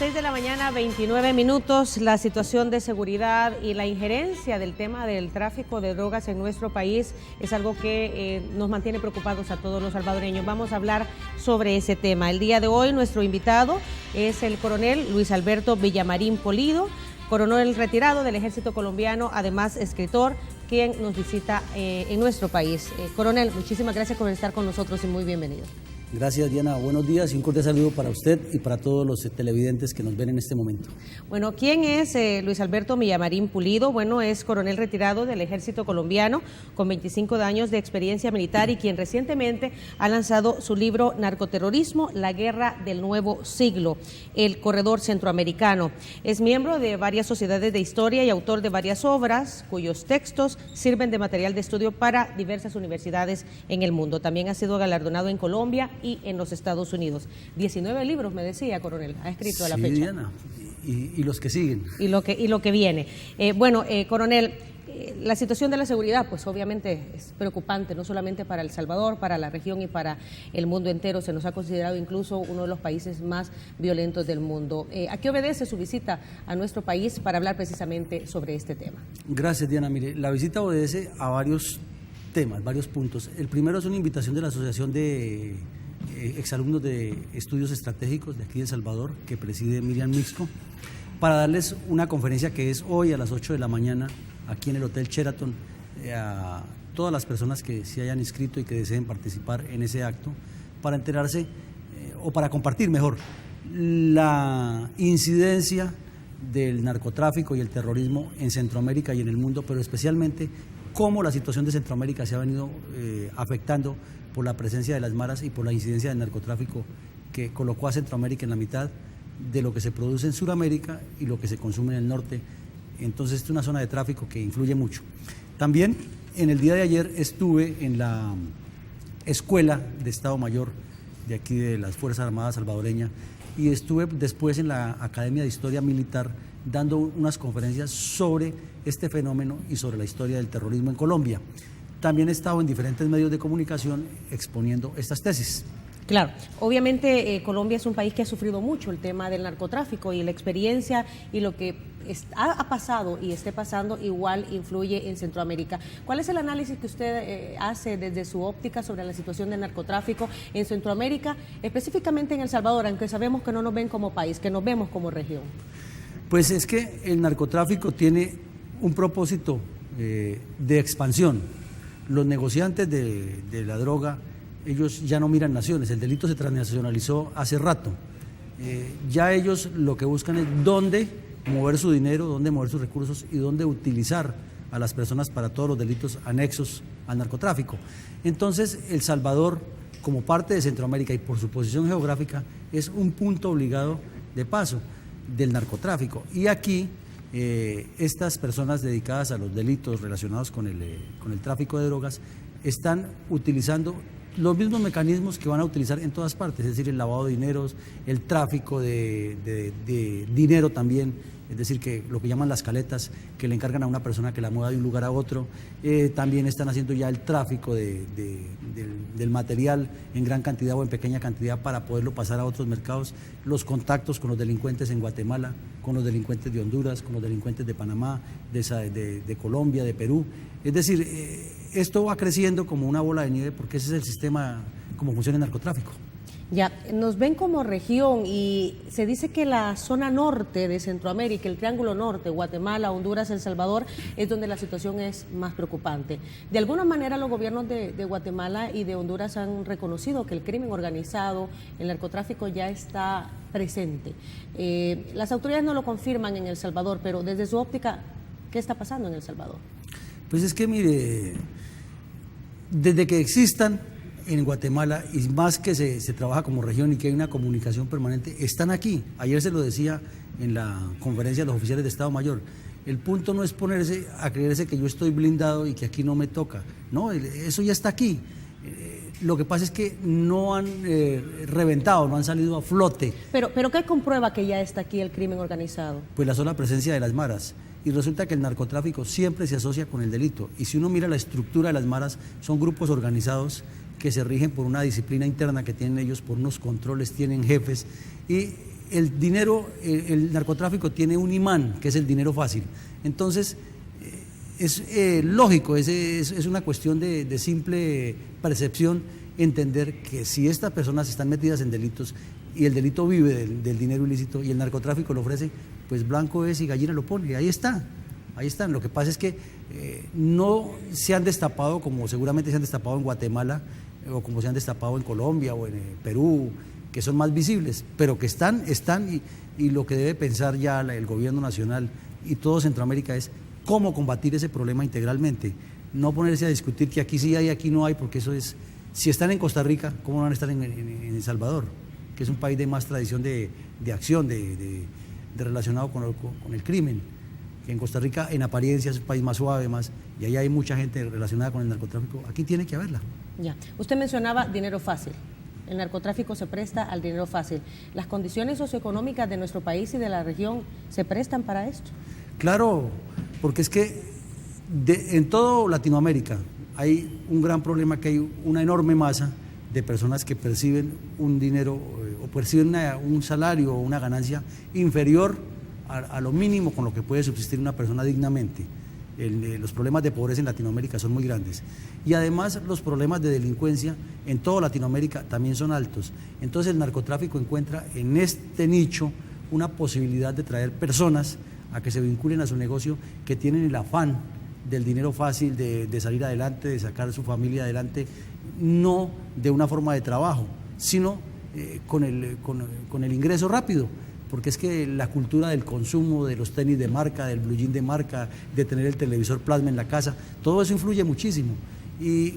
6 de la mañana, 29 minutos. La situación de seguridad y la injerencia del tema del tráfico de drogas en nuestro país es algo que nos mantiene preocupados a todos los salvadoreños. Vamos a hablar sobre ese tema. El día de hoy nuestro invitado es el coronel Luis Alberto Villamarín Polido, coronel retirado del Ejército Colombiano, además escritor, quien nos visita en nuestro país. Coronel, muchísimas gracias por estar con nosotros y muy bienvenido. Gracias, Diana. Buenos días y un cordial saludo para usted y para todos los televidentes que nos ven en este momento. Bueno, ¿quién es Luis Alberto Villamarín Polido? Bueno, es coronel retirado del Ejército Colombiano con 25 años de experiencia militar y quien recientemente ha lanzado su libro Narcoterrorismo, la guerra del nuevo siglo, el corredor centroamericano. Es miembro de varias sociedades de historia y autor de varias obras cuyos textos sirven de material de estudio para diversas universidades en el mundo. También ha sido galardonado en Colombia y en los Estados Unidos. 19 libros, me decía, coronel, ha escrito a la fecha. Diana, y los que siguen. Y lo que viene. Coronel, la situación de la seguridad, pues obviamente es preocupante, no solamente para El Salvador, para la región y para el mundo entero. Se nos ha considerado incluso uno de los países más violentos del mundo. ¿A qué obedece su visita a nuestro país para hablar precisamente sobre este tema? Gracias, Diana. Mire, la visita obedece a varios temas, varios puntos. El primero es una invitación de la Asociación de exalumnos de estudios estratégicos de aquí de El Salvador, que preside Miriam Mixco, para darles una conferencia que es hoy a las 8 de la mañana aquí en el Hotel Sheraton a todas las personas que se hayan inscrito y que deseen participar en ese acto, para enterarse o para compartir mejor la incidencia del narcotráfico y el terrorismo en Centroamérica y en el mundo, pero especialmente cómo la situación de Centroamérica se ha venido afectando por la presencia de las maras y por la incidencia del narcotráfico que colocó a Centroamérica en la mitad de lo que se produce en Sudamérica y lo que se consume en el norte. Entonces es una zona de tráfico que influye mucho. También en el día de ayer estuve en la Escuela de Estado Mayor de aquí de las Fuerzas Armadas salvadoreñas y estuve después en la Academia de Historia Militar dando unas conferencias sobre este fenómeno y sobre la historia del terrorismo en Colombia. También he estado en diferentes medios de comunicación exponiendo estas tesis. Claro, obviamente Colombia es un país que ha sufrido mucho el tema del narcotráfico y la experiencia y lo que ha pasado y esté pasando igual influye en Centroamérica. ¿Cuál es el análisis que usted hace desde su óptica sobre la situación del narcotráfico en Centroamérica, específicamente en El Salvador, aunque sabemos que no nos ven como país, que nos vemos como región? Pues es que el narcotráfico tiene un propósito de expansión. Los negociantes de la droga, ellos ya no miran naciones, el delito se transnacionalizó hace rato. Ya ellos lo que buscan es dónde mover su dinero, dónde mover sus recursos y dónde utilizar a las personas para todos los delitos anexos al narcotráfico. Entonces, El Salvador, como parte de Centroamérica y por su posición geográfica, es un punto obligado de paso del narcotráfico. Y aquí estas personas dedicadas a los delitos relacionados con el tráfico de drogas están utilizando los mismos mecanismos que van a utilizar en todas partes, es decir, el lavado de dineros, el tráfico de dinero también, es decir, que lo que llaman las caletas, que le encargan a una persona que la mueva de un lugar a otro. También están haciendo ya el tráfico del material en gran cantidad o en pequeña cantidad para poderlo pasar a otros mercados, los contactos con los delincuentes en Guatemala, con los delincuentes de Honduras, con los delincuentes de Panamá, de Colombia, de Perú. Es decir, esto va creciendo como una bola de nieve porque ese es el sistema como funciona el narcotráfico. Ya, nos ven como región y se dice que la zona norte de Centroamérica, el Triángulo Norte, Guatemala, Honduras, El Salvador, es donde la situación es más preocupante. De alguna manera los gobiernos de Guatemala y de Honduras han reconocido que el crimen organizado, el narcotráfico ya está presente. Las autoridades no lo confirman en El Salvador, pero desde su óptica, ¿qué está pasando en El Salvador? Pues es que mire, desde que existan en Guatemala, y más que se trabaja como región y que hay una comunicación permanente, están aquí. Ayer se lo decía en la conferencia de los oficiales de Estado Mayor. El punto no es ponerse a creerse que yo estoy blindado y que aquí no me toca. No, eso ya está aquí. Lo que pasa es que no han reventado, no han salido a flote. Pero ¿qué comprueba que ya está aquí el crimen organizado? Pues la sola presencia de las maras. Y resulta que el narcotráfico siempre se asocia con el delito. Y si uno mira la estructura de las maras, son grupos organizados que se rigen por una disciplina interna que tienen ellos, por unos controles, tienen jefes, y el dinero, el narcotráfico tiene un imán, que es el dinero fácil. Entonces, es lógico, es una cuestión de simple percepción, entender que si estas personas están metidas en delitos y el delito vive del dinero ilícito y el narcotráfico lo ofrece, pues blanco es y gallina lo pone, ahí está. Ahí están. Lo que pasa es que no se han destapado como seguramente se han destapado en Guatemala o como se han destapado en Colombia o en Perú, que son más visibles, pero que están y lo que debe pensar ya el gobierno nacional y todo Centroamérica es cómo combatir ese problema integralmente. No ponerse a discutir que aquí sí hay, aquí no hay, porque eso es, si están en Costa Rica, ¿cómo no van a estar en El Salvador? Que es un país de más tradición de acción, de relacionado con el crimen. Que en Costa Rica, en apariencia, es un país más suave, y allá hay mucha gente relacionada con el narcotráfico. Aquí tiene que haberla. Ya. Usted mencionaba dinero fácil. El narcotráfico se presta al dinero fácil. ¿Las condiciones socioeconómicas de nuestro país y de la región se prestan para esto? Claro, porque es que en toda Latinoamérica hay un gran problema, que hay una enorme masa de personas que perciben un dinero o perciben un salario o una ganancia inferior a lo mínimo con lo que puede subsistir una persona dignamente. Los problemas de pobreza en Latinoamérica son muy grandes y además los problemas de delincuencia en toda Latinoamérica también son altos. Entonces el narcotráfico encuentra en este nicho una posibilidad de traer personas a que se vinculen a su negocio, que tienen el afán del dinero fácil, de salir adelante, de sacar a su familia adelante, no de una forma de trabajo, sino con el ingreso rápido. Porque es que la cultura del consumo, de los tenis de marca, del blue jean de marca, de tener el televisor plasma en la casa, todo eso influye muchísimo. Y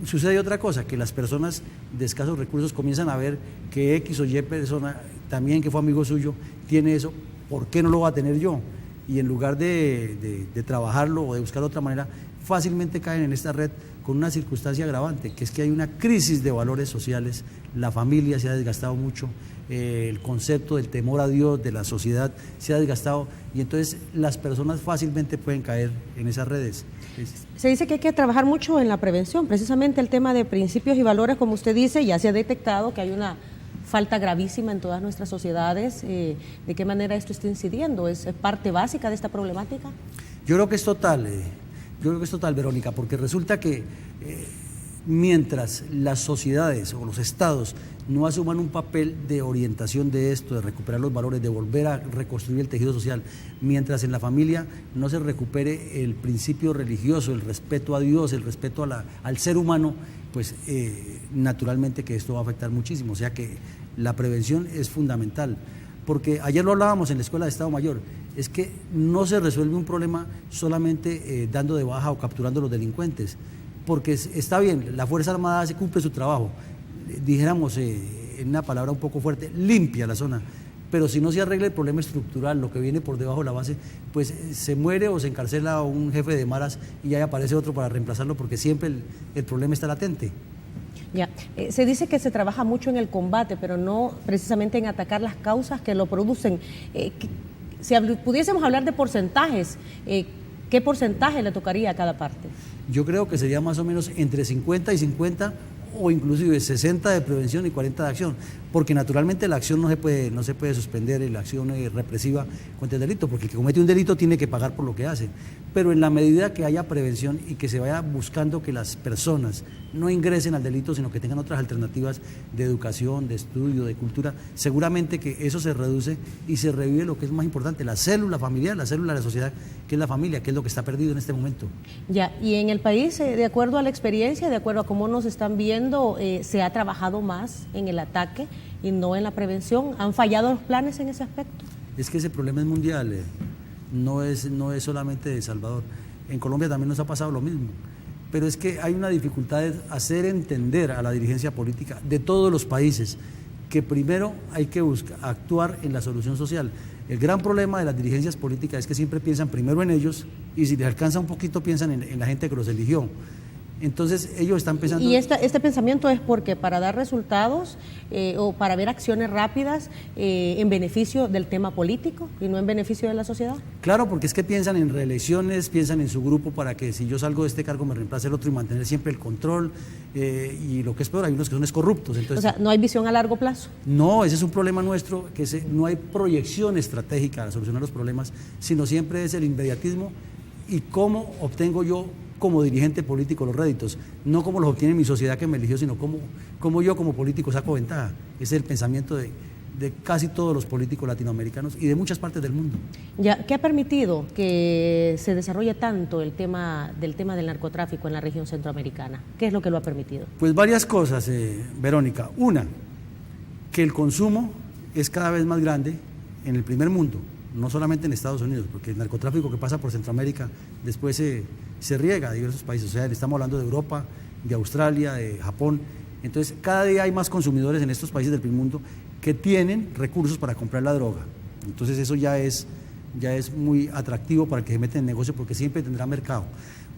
sucede otra cosa, que las personas de escasos recursos comienzan a ver que X o Y persona, también que fue amigo suyo, tiene eso, ¿por qué no lo va a tener yo? Y en lugar de trabajarlo o de buscar otra manera, fácilmente caen en esta red con una circunstancia agravante, que es que hay una crisis de valores sociales, la familia se ha desgastado mucho, el concepto del temor a Dios de la sociedad se ha desgastado y entonces las personas fácilmente pueden caer en esas redes. Se dice que hay que trabajar mucho en la prevención, precisamente el tema de principios y valores, como usted dice, ya se ha detectado que hay una falta gravísima en todas nuestras sociedades. ¿De qué manera esto está incidiendo? ¿Es parte básica de esta problemática? Yo creo que es total, Verónica, porque resulta que mientras las sociedades o los estados no asuman un papel de orientación de esto, de recuperar los valores, de volver a reconstruir el tejido social, mientras en la familia no se recupere el principio religioso, el respeto a Dios, el respeto al ser humano, pues naturalmente que esto va a afectar muchísimo. O sea que la prevención es fundamental, porque ayer lo hablábamos en la Escuela de Estado Mayor, es que no se resuelve un problema solamente dando de baja o capturando a los delincuentes, porque está bien, la Fuerza Armada se cumple su trabajo, dijéramos en una palabra un poco fuerte, limpia la zona, pero si no se arregla el problema estructural, lo que viene por debajo de la base, pues se muere o se encarcela a un jefe de maras y ahí aparece otro para reemplazarlo, porque siempre el problema está latente. Ya, se dice que se trabaja mucho en el combate, pero no precisamente en atacar las causas que lo producen. Si pudiésemos hablar de porcentajes, ¿qué porcentaje le tocaría a cada parte? Yo creo que sería más o menos entre 50 y 50 o inclusive 60 de prevención y 40 de acción, porque naturalmente la acción no se puede suspender, la acción represiva contra el delito, porque el que comete un delito tiene que pagar por lo que hace, pero en la medida que haya prevención y que se vaya buscando que las personas no ingresen al delito, sino que tengan otras alternativas de educación, de estudio, de cultura, seguramente que eso se reduce y se revive lo que es más importante, la célula familiar, la célula de la sociedad, que es la familia, que es lo que está perdido en este momento. Ya, y en el país, de acuerdo a la experiencia, de acuerdo a cómo nos están viendo, se ha trabajado más en el ataque y no en la prevención. ¿Han fallado los planes en ese aspecto? Es que ese problema es mundial, no es solamente de El Salvador. En Colombia también nos ha pasado lo mismo. Pero es que hay una dificultad de hacer entender a la dirigencia política de todos los países que primero hay que actuar en la solución social. El gran problema de las dirigencias políticas es que siempre piensan primero en ellos y si les alcanza un poquito piensan en la gente que los eligió. Entonces ellos están pensando... ¿Y este pensamiento es porque para dar resultados o para ver acciones rápidas en beneficio del tema político y no en beneficio de la sociedad? Claro, porque es que piensan en reelecciones, piensan en su grupo para que si yo salgo de este cargo me reemplace el otro y mantener siempre el control, y lo que es peor, hay unos que son corruptos. Entonces, o sea, ¿no hay visión a largo plazo? No, ese es un problema nuestro, que no hay proyección estratégica para solucionar los problemas, sino siempre es el inmediatismo y cómo obtengo yo como dirigente político los réditos, no como los obtiene mi sociedad que me eligió, sino cómo yo como político saco ventaja. Ese es el pensamiento de casi todos los políticos latinoamericanos y de muchas partes del mundo. Ya, ¿qué ha permitido que se desarrolle tanto el tema del narcotráfico en la región centroamericana? ¿Qué es lo que lo ha permitido? Pues varias cosas, Verónica. Una, que el consumo es cada vez más grande en el primer mundo, no solamente en Estados Unidos, porque el narcotráfico que pasa por Centroamérica después se riega a diversos países. O sea, estamos hablando de Europa, de Australia, de Japón. Entonces, cada día hay más consumidores en estos países del primer mundo que tienen recursos para comprar la droga. Entonces, eso ya es muy atractivo para el que se mete en el negocio, porque siempre tendrá mercado.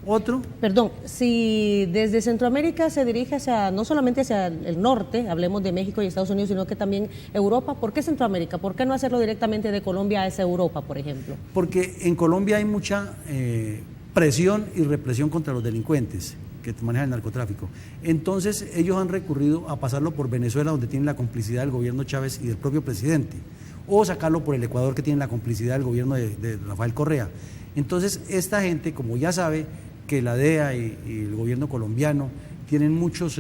Otro... Perdón, si desde Centroamérica se dirige no solamente hacia el norte, hablemos de México y Estados Unidos, sino que también Europa, ¿por qué Centroamérica? ¿Por qué no hacerlo directamente de Colombia hacia Europa, por ejemplo? Porque en Colombia hay mucha presión y represión contra los delincuentes que manejan el narcotráfico. Entonces ellos han recurrido a pasarlo por Venezuela, donde tienen la complicidad del gobierno Chávez y del propio presidente, o sacarlo por el Ecuador, que tiene la complicidad del gobierno de Rafael Correa. Entonces esta gente, como ya sabe que la DEA y el gobierno colombiano tienen muchos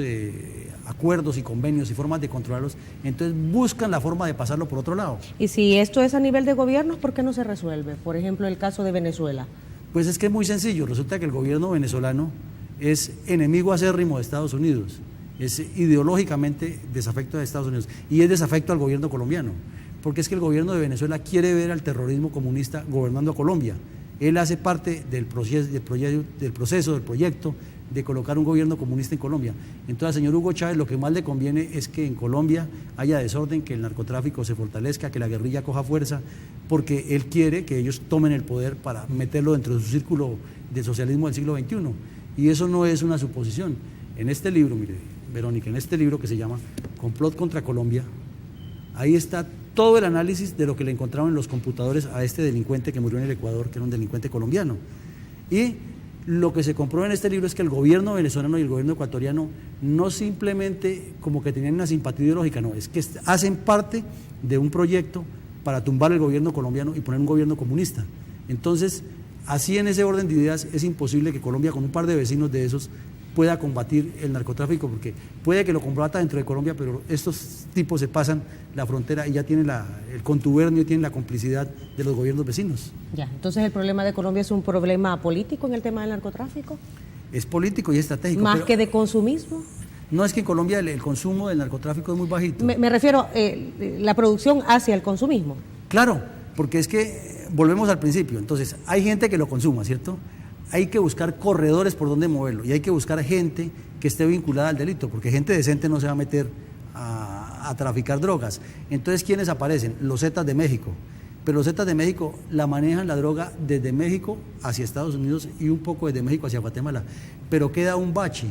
acuerdos y convenios y formas de controlarlos, entonces buscan la forma de pasarlo por otro lado. Y si esto es a nivel de gobiernos, ¿por qué no se resuelve? Por ejemplo, el caso de Venezuela. Pues es que es muy sencillo. Resulta que el gobierno venezolano es enemigo acérrimo de Estados Unidos, es ideológicamente desafecto de Estados Unidos y es desafecto al gobierno colombiano, porque es que el gobierno de Venezuela quiere ver al terrorismo comunista gobernando a Colombia. Él hace parte del proyecto de colocar un gobierno comunista en Colombia. Entonces al señor Hugo Chávez lo que más le conviene es que en Colombia haya desorden, que el narcotráfico se fortalezca, que la guerrilla coja fuerza, porque él quiere que ellos tomen el poder para meterlo dentro de su círculo de socialismo del siglo XXI. Y eso no es una suposición. En este libro, mire, Verónica, en este libro que se llama Complot contra Colombia, ahí está todo el análisis de lo que le encontraron en los computadores a este delincuente que murió en el Ecuador, que era un delincuente colombiano. Y lo que se comprueba en este libro es que el gobierno venezolano y el gobierno ecuatoriano no simplemente como que tenían una simpatía ideológica, no, es que hacen parte de un proyecto para tumbar el gobierno colombiano y poner un gobierno comunista. Entonces, así en ese orden de ideas es imposible que Colombia, con un par de vecinos de esos, pueda combatir el narcotráfico, porque puede que lo combata dentro de Colombia, pero estos tipos se pasan la frontera y ya tienen el contubernio, tienen la complicidad de los gobiernos vecinos. Ya, entonces el problema de Colombia es un problema político en el tema del narcotráfico. Es político y estratégico. Más que de consumismo. No, es que en Colombia el consumo del narcotráfico es muy bajito. Me refiero la producción hacia el consumismo. Claro, porque es que volvemos al principio. Entonces, hay gente que lo consuma, ¿cierto? Hay que buscar corredores por donde moverlo y hay que buscar gente que esté vinculada al delito, porque gente decente no se va a meter a traficar drogas. Entonces, ¿quiénes aparecen? Los Zetas de México. Pero los Zetas de México la manejan la droga desde México hacia Estados Unidos y un poco desde México hacia Guatemala. Pero queda un bache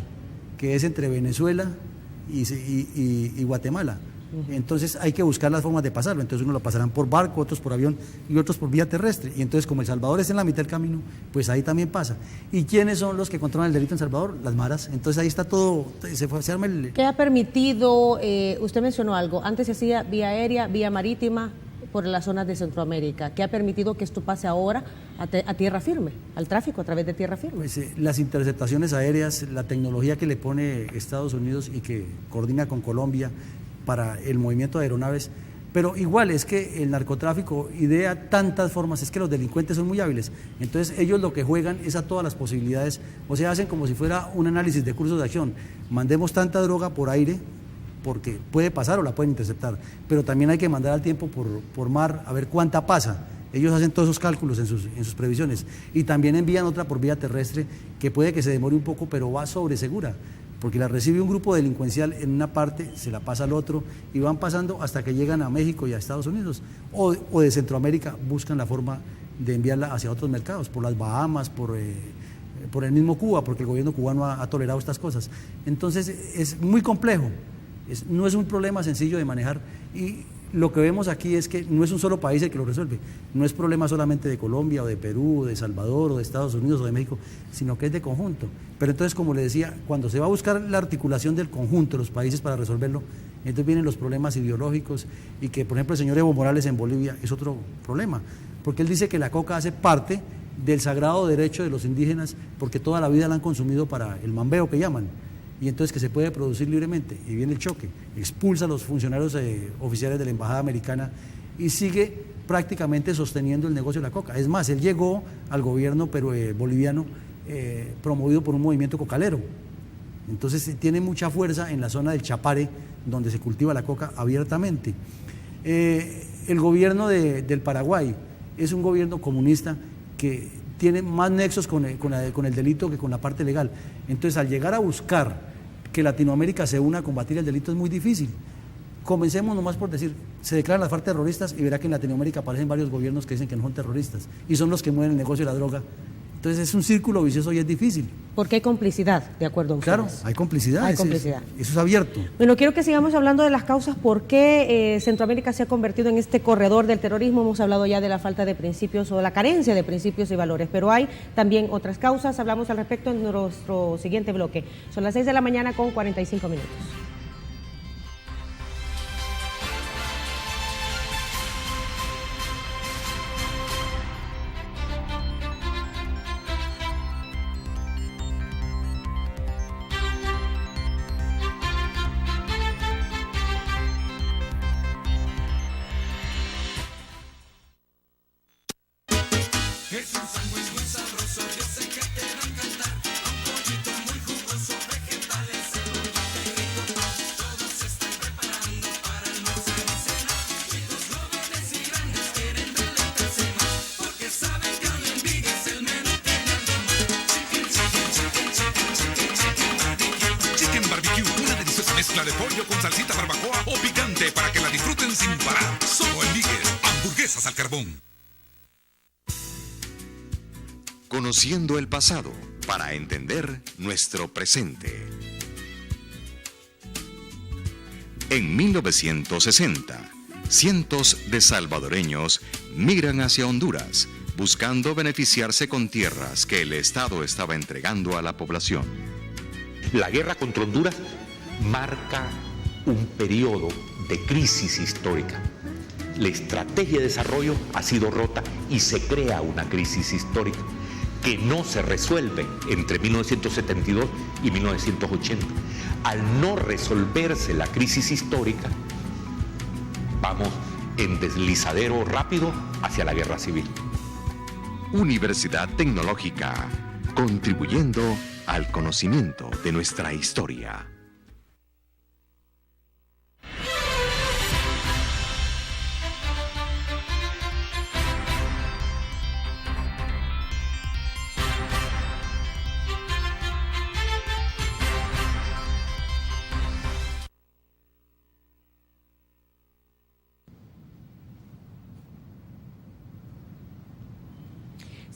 que es entre Venezuela y Guatemala. Entonces hay que buscar las formas de pasarlo. Entonces unos lo pasarán por barco, otros por avión y otros por vía terrestre. Y entonces como El Salvador está en la mitad del camino, pues ahí también pasa. ¿Y quiénes son los que controlan el delito en Salvador? Las maras. Entonces ahí está todo, se arma el... ¿Qué ha permitido, usted mencionó algo, antes se hacía vía aérea, vía marítima por las zonas de Centroamérica? ¿Qué ha permitido que esto pase ahora a tierra firme, al tráfico a través de tierra firme? Pues, las interceptaciones aéreas, la tecnología que le pone Estados Unidos y que coordina con Colombia para el movimiento de aeronaves, pero igual es que el narcotráfico idea tantas formas, es que los delincuentes son muy hábiles, entonces ellos lo que juegan es a todas las posibilidades, o sea, hacen como si fuera un análisis de cursos de acción, mandemos tanta droga por aire, porque puede pasar o la pueden interceptar, pero también hay que mandar al tiempo por mar a ver cuánta pasa. Ellos hacen todos esos cálculos en sus previsiones y también envían otra por vía terrestre que puede que se demore un poco, pero va sobre segura, porque la recibe un grupo delincuencial en una parte, se la pasa al otro y van pasando hasta que llegan a México y a Estados Unidos o de Centroamérica buscan la forma de enviarla hacia otros mercados, por las Bahamas, por por el mismo Cuba, porque el gobierno cubano ha tolerado estas cosas. Entonces es muy complejo, no es un problema sencillo de manejar, y lo que vemos aquí es que no es un solo país el que lo resuelve, no es problema solamente de Colombia o de Perú, o de Salvador o de Estados Unidos o de México, sino que es de conjunto. Pero entonces, como le decía, cuando se va a buscar la articulación del conjunto de los países para resolverlo, entonces vienen los problemas ideológicos, y que, por ejemplo, el señor Evo Morales en Bolivia es otro problema, porque él dice que la coca hace parte del sagrado derecho de los indígenas, porque toda la vida la han consumido para el mambeo que llaman, y entonces que se puede producir libremente, y viene el choque, expulsa a los funcionarios oficiales de la embajada americana y sigue prácticamente sosteniendo el negocio de la coca. Es más, él llegó al gobierno boliviano promovido por un movimiento cocalero, entonces tiene mucha fuerza en la zona del Chapare, donde se cultiva la coca abiertamente. El gobierno del Paraguay es un gobierno comunista que tiene más nexos con el delito que con la parte legal. Entonces, al llegar a buscar que Latinoamérica se una a combatir el delito es muy difícil. Comencemos nomás por decir, se declaran las FARC terroristas, y verá que en Latinoamérica aparecen varios gobiernos que dicen que no son terroristas, y son los que mueven el negocio de la droga. Entonces es un círculo vicioso y es difícil. Porque hay complicidad, de acuerdo a ustedes. Claro, hay complicidad. Hay complicidad. Eso es abierto. Bueno, quiero que sigamos hablando de las causas, por qué Centroamérica se ha convertido en este corredor del terrorismo. Hemos hablado ya de la falta de principios o la carencia de principios y valores, pero hay también otras causas. Hablamos al respecto en nuestro siguiente bloque. Son las 6 de la mañana con 45 minutos. Mezcla de pollo con salsita barbacoa o picante para que la disfruten sin parar. Solo en Miguel, hamburguesas al carbón. Conociendo el pasado para entender nuestro presente. En 1960, cientos de salvadoreños migran hacia Honduras, buscando beneficiarse con tierras que el Estado estaba entregando a la población. La guerra contra Honduras marca un periodo de crisis histórica. La estrategia de desarrollo ha sido rota y se crea una crisis histórica que no se resuelve entre 1972 y 1980. Al no resolverse la crisis histórica, vamos en deslizadero rápido hacia la guerra civil. Universidad Tecnológica, contribuyendo al conocimiento de nuestra historia.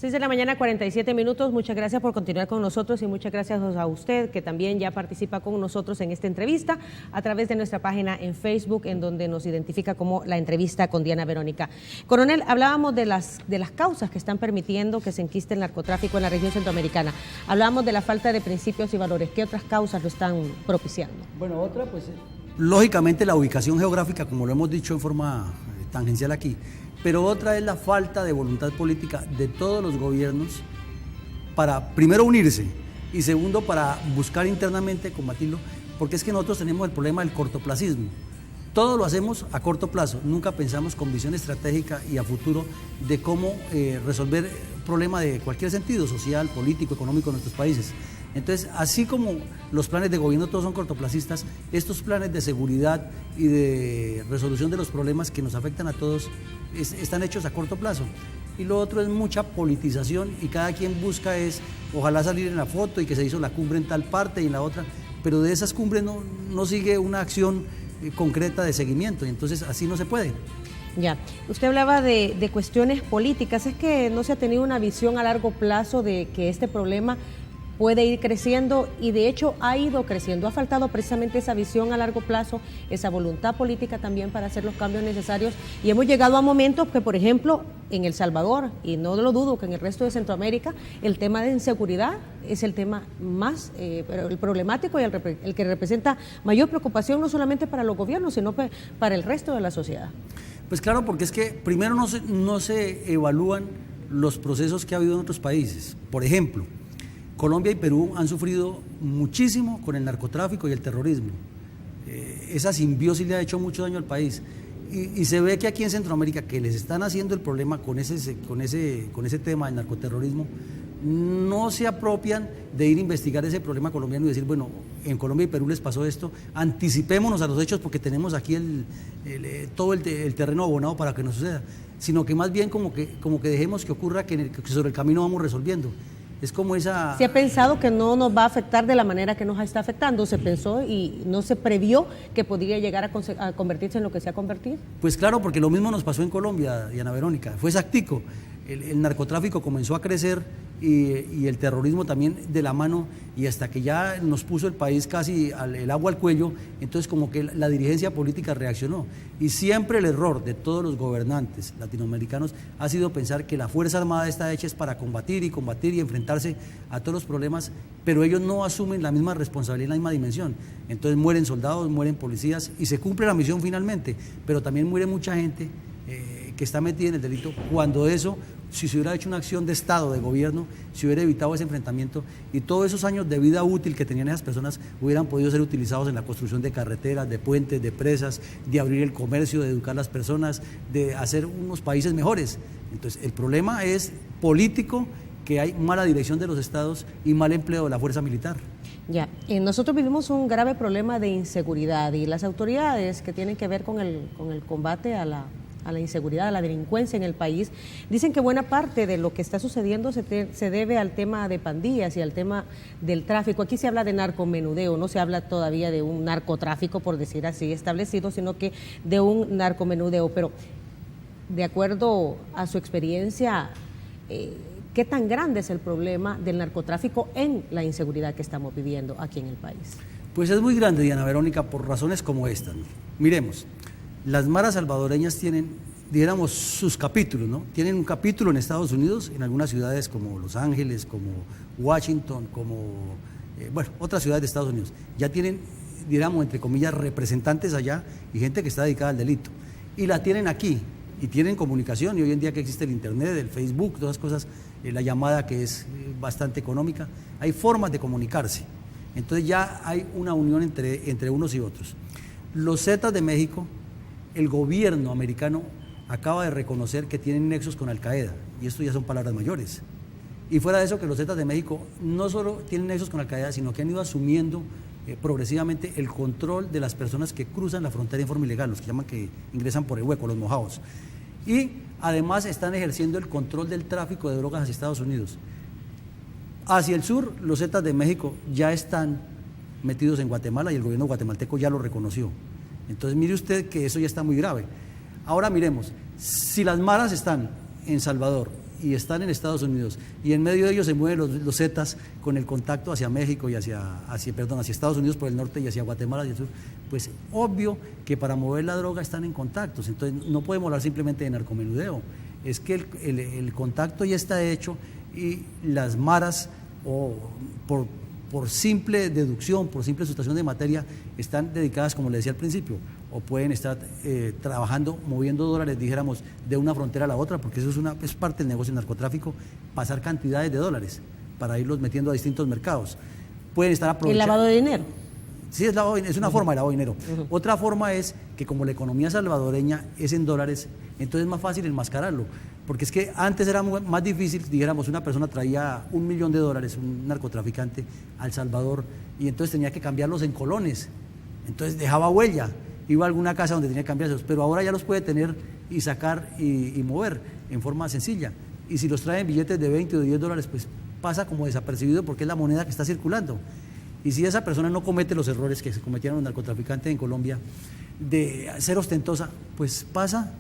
De la mañana, 47 minutos. Muchas gracias por continuar con nosotros y muchas gracias a usted que también ya participa con nosotros en esta entrevista a través de nuestra página en Facebook, en donde nos identifica como La Entrevista con Diana Verónica. Coronel, hablábamos de las causas que están permitiendo que se enquiste el narcotráfico en la región centroamericana. Hablábamos de la falta de principios y valores. ¿Qué otras causas lo están propiciando? Bueno, otra, pues, lógicamente la ubicación geográfica, como lo hemos dicho en forma tangencial aquí, pero otra es la falta de voluntad política de todos los gobiernos para, primero, unirse, y segundo, para buscar internamente combatirlo, porque es que nosotros tenemos el problema del cortoplacismo. Todo lo hacemos a corto plazo, nunca pensamos con visión estratégica y a futuro de cómo resolver problemas de cualquier sentido, social, político, económico en nuestros países. Entonces, así como los planes de gobierno todos son cortoplacistas, estos planes de seguridad y de resolución de los problemas que nos afectan a todos están hechos a corto plazo. Y lo otro es mucha politización, y cada quien busca ojalá salir en la foto y que se hizo la cumbre en tal parte y en la otra, pero de esas cumbres no sigue una acción concreta de seguimiento, y entonces así no se puede. Ya, usted hablaba de cuestiones políticas, es que no se ha tenido una visión a largo plazo de que este problema puede ir creciendo y de hecho ha ido creciendo. Ha faltado precisamente esa visión a largo plazo, esa voluntad política también para hacer los cambios necesarios y hemos llegado a momentos que, por ejemplo, en El Salvador, y no lo dudo que en el resto de Centroamérica, el tema de inseguridad es el tema más el problemático y el que representa mayor preocupación no solamente para los gobiernos, sino para el resto de la sociedad. Pues claro, porque es que primero no se evalúan los procesos que ha habido en otros países. Por ejemplo, Colombia y Perú han sufrido muchísimo con el narcotráfico y el terrorismo. Esa simbiosis le ha hecho mucho daño al país. Y se ve que aquí en Centroamérica, que les están haciendo el problema con ese tema del narcoterrorismo, no se apropian de ir a investigar ese problema colombiano y decir, bueno, en Colombia y Perú les pasó esto, anticipémonos a los hechos porque tenemos aquí todo el terreno abonado para que no suceda, sino que más bien como que dejemos que ocurra, que sobre el camino vamos resolviendo. Es como esa... Se ha pensado que no nos va a afectar de la manera que nos está afectando, se pensó y no se previó que podría llegar a convertirse en lo que se ha convertido. Pues claro, porque lo mismo nos pasó en Colombia, Diana Verónica, fue exactico. El narcotráfico comenzó a crecer y el terrorismo también de la mano, y hasta que ya nos puso el país casi el agua al cuello, entonces como que la dirigencia política reaccionó. Y siempre el error de todos los gobernantes latinoamericanos ha sido pensar que la Fuerza Armada está hecha es para combatir y enfrentarse a todos los problemas, pero ellos no asumen la misma responsabilidad en la misma dimensión. Entonces mueren soldados, mueren policías y se cumple la misión finalmente, pero también muere mucha gente que está metida en el delito, cuando eso, si se hubiera hecho una acción de Estado, de gobierno, se hubiera evitado ese enfrentamiento y todos esos años de vida útil que tenían esas personas hubieran podido ser utilizados en la construcción de carreteras, de puentes, de presas, de abrir el comercio, de educar a las personas, de hacer unos países mejores. Entonces, el problema es político, que hay mala dirección de los estados y mal empleo de la fuerza militar. Ya, nosotros vivimos un grave problema de inseguridad y las autoridades que tienen que ver con el combate a la inseguridad, a la delincuencia en el país, dicen que buena parte de lo que está sucediendo se debe al tema de pandillas y al tema del tráfico. Aquí se habla de narcomenudeo, no se habla todavía de un narcotráfico, por decir así, establecido, sino que de un narcomenudeo. Pero, de acuerdo a su experiencia, ¿qué tan grande es el problema del narcotráfico en la inseguridad que estamos viviendo aquí en el país? Pues es muy grande, Diana Verónica, por razones como estas. Miremos. Las maras salvadoreñas tienen, dijéramos, sus capítulos, ¿no? Tienen un capítulo en Estados Unidos, en algunas ciudades como Los Ángeles, como Washington, como, otras ciudades de Estados Unidos. Ya tienen, digamos, entre comillas, representantes allá y gente que está dedicada al delito. Y la tienen aquí, y tienen comunicación, y hoy en día que existe el Internet, el Facebook, todas las cosas, la llamada que es bastante económica, hay formas de comunicarse. Entonces ya hay una unión entre unos y otros. Los Zetas de México, el gobierno americano acaba de reconocer que tienen nexos con Al-Qaeda, y esto ya son palabras mayores. Y fuera de eso, que los Zetas de México no solo tienen nexos con Al-Qaeda, sino que han ido asumiendo progresivamente el control de las personas que cruzan la frontera en forma ilegal, los que llaman que ingresan por el hueco, los mojados. Y además están ejerciendo el control del tráfico de drogas hacia Estados Unidos. Hacia el sur, los Zetas de México ya están metidos en Guatemala y el gobierno guatemalteco ya lo reconoció. Entonces mire usted que eso ya está muy grave. Ahora miremos, si las maras están en Salvador y están en Estados Unidos y en medio de ellos se mueven los Zetas con el contacto hacia México y hacia Estados Unidos por el norte y hacia Guatemala hacia el sur, pues obvio que para mover la droga están en contactos. Entonces no podemos hablar simplemente de narcomenudeo, es que el contacto ya está hecho y las maras, por simple deducción, por simple sustracción de materia, están dedicadas, como le decía al principio, o pueden estar trabajando, moviendo dólares, dijéramos, de una frontera a la otra, porque eso es parte del negocio del narcotráfico, pasar cantidades de dólares para irlos metiendo a distintos mercados. Pueden estar aprovechando... ¿El lavado de dinero? Sí, es una forma de lavado de dinero. Otra forma es que como la economía salvadoreña es en dólares, entonces es más fácil enmascararlo. Porque es que antes era más difícil, dijéramos, una persona traía $1 millón, un narcotraficante, a El Salvador, y entonces tenía que cambiarlos en colones. Entonces dejaba huella, iba a alguna casa donde tenía que cambiarlos, pero ahora ya los puede tener y sacar y mover en forma sencilla. Y si los traen billetes de 20 o de $10, pues pasa como desapercibido porque es la moneda que está circulando. Y si esa persona no comete los errores que se cometieron los narcotraficantes en Colombia, de ser ostentosa, pues pasa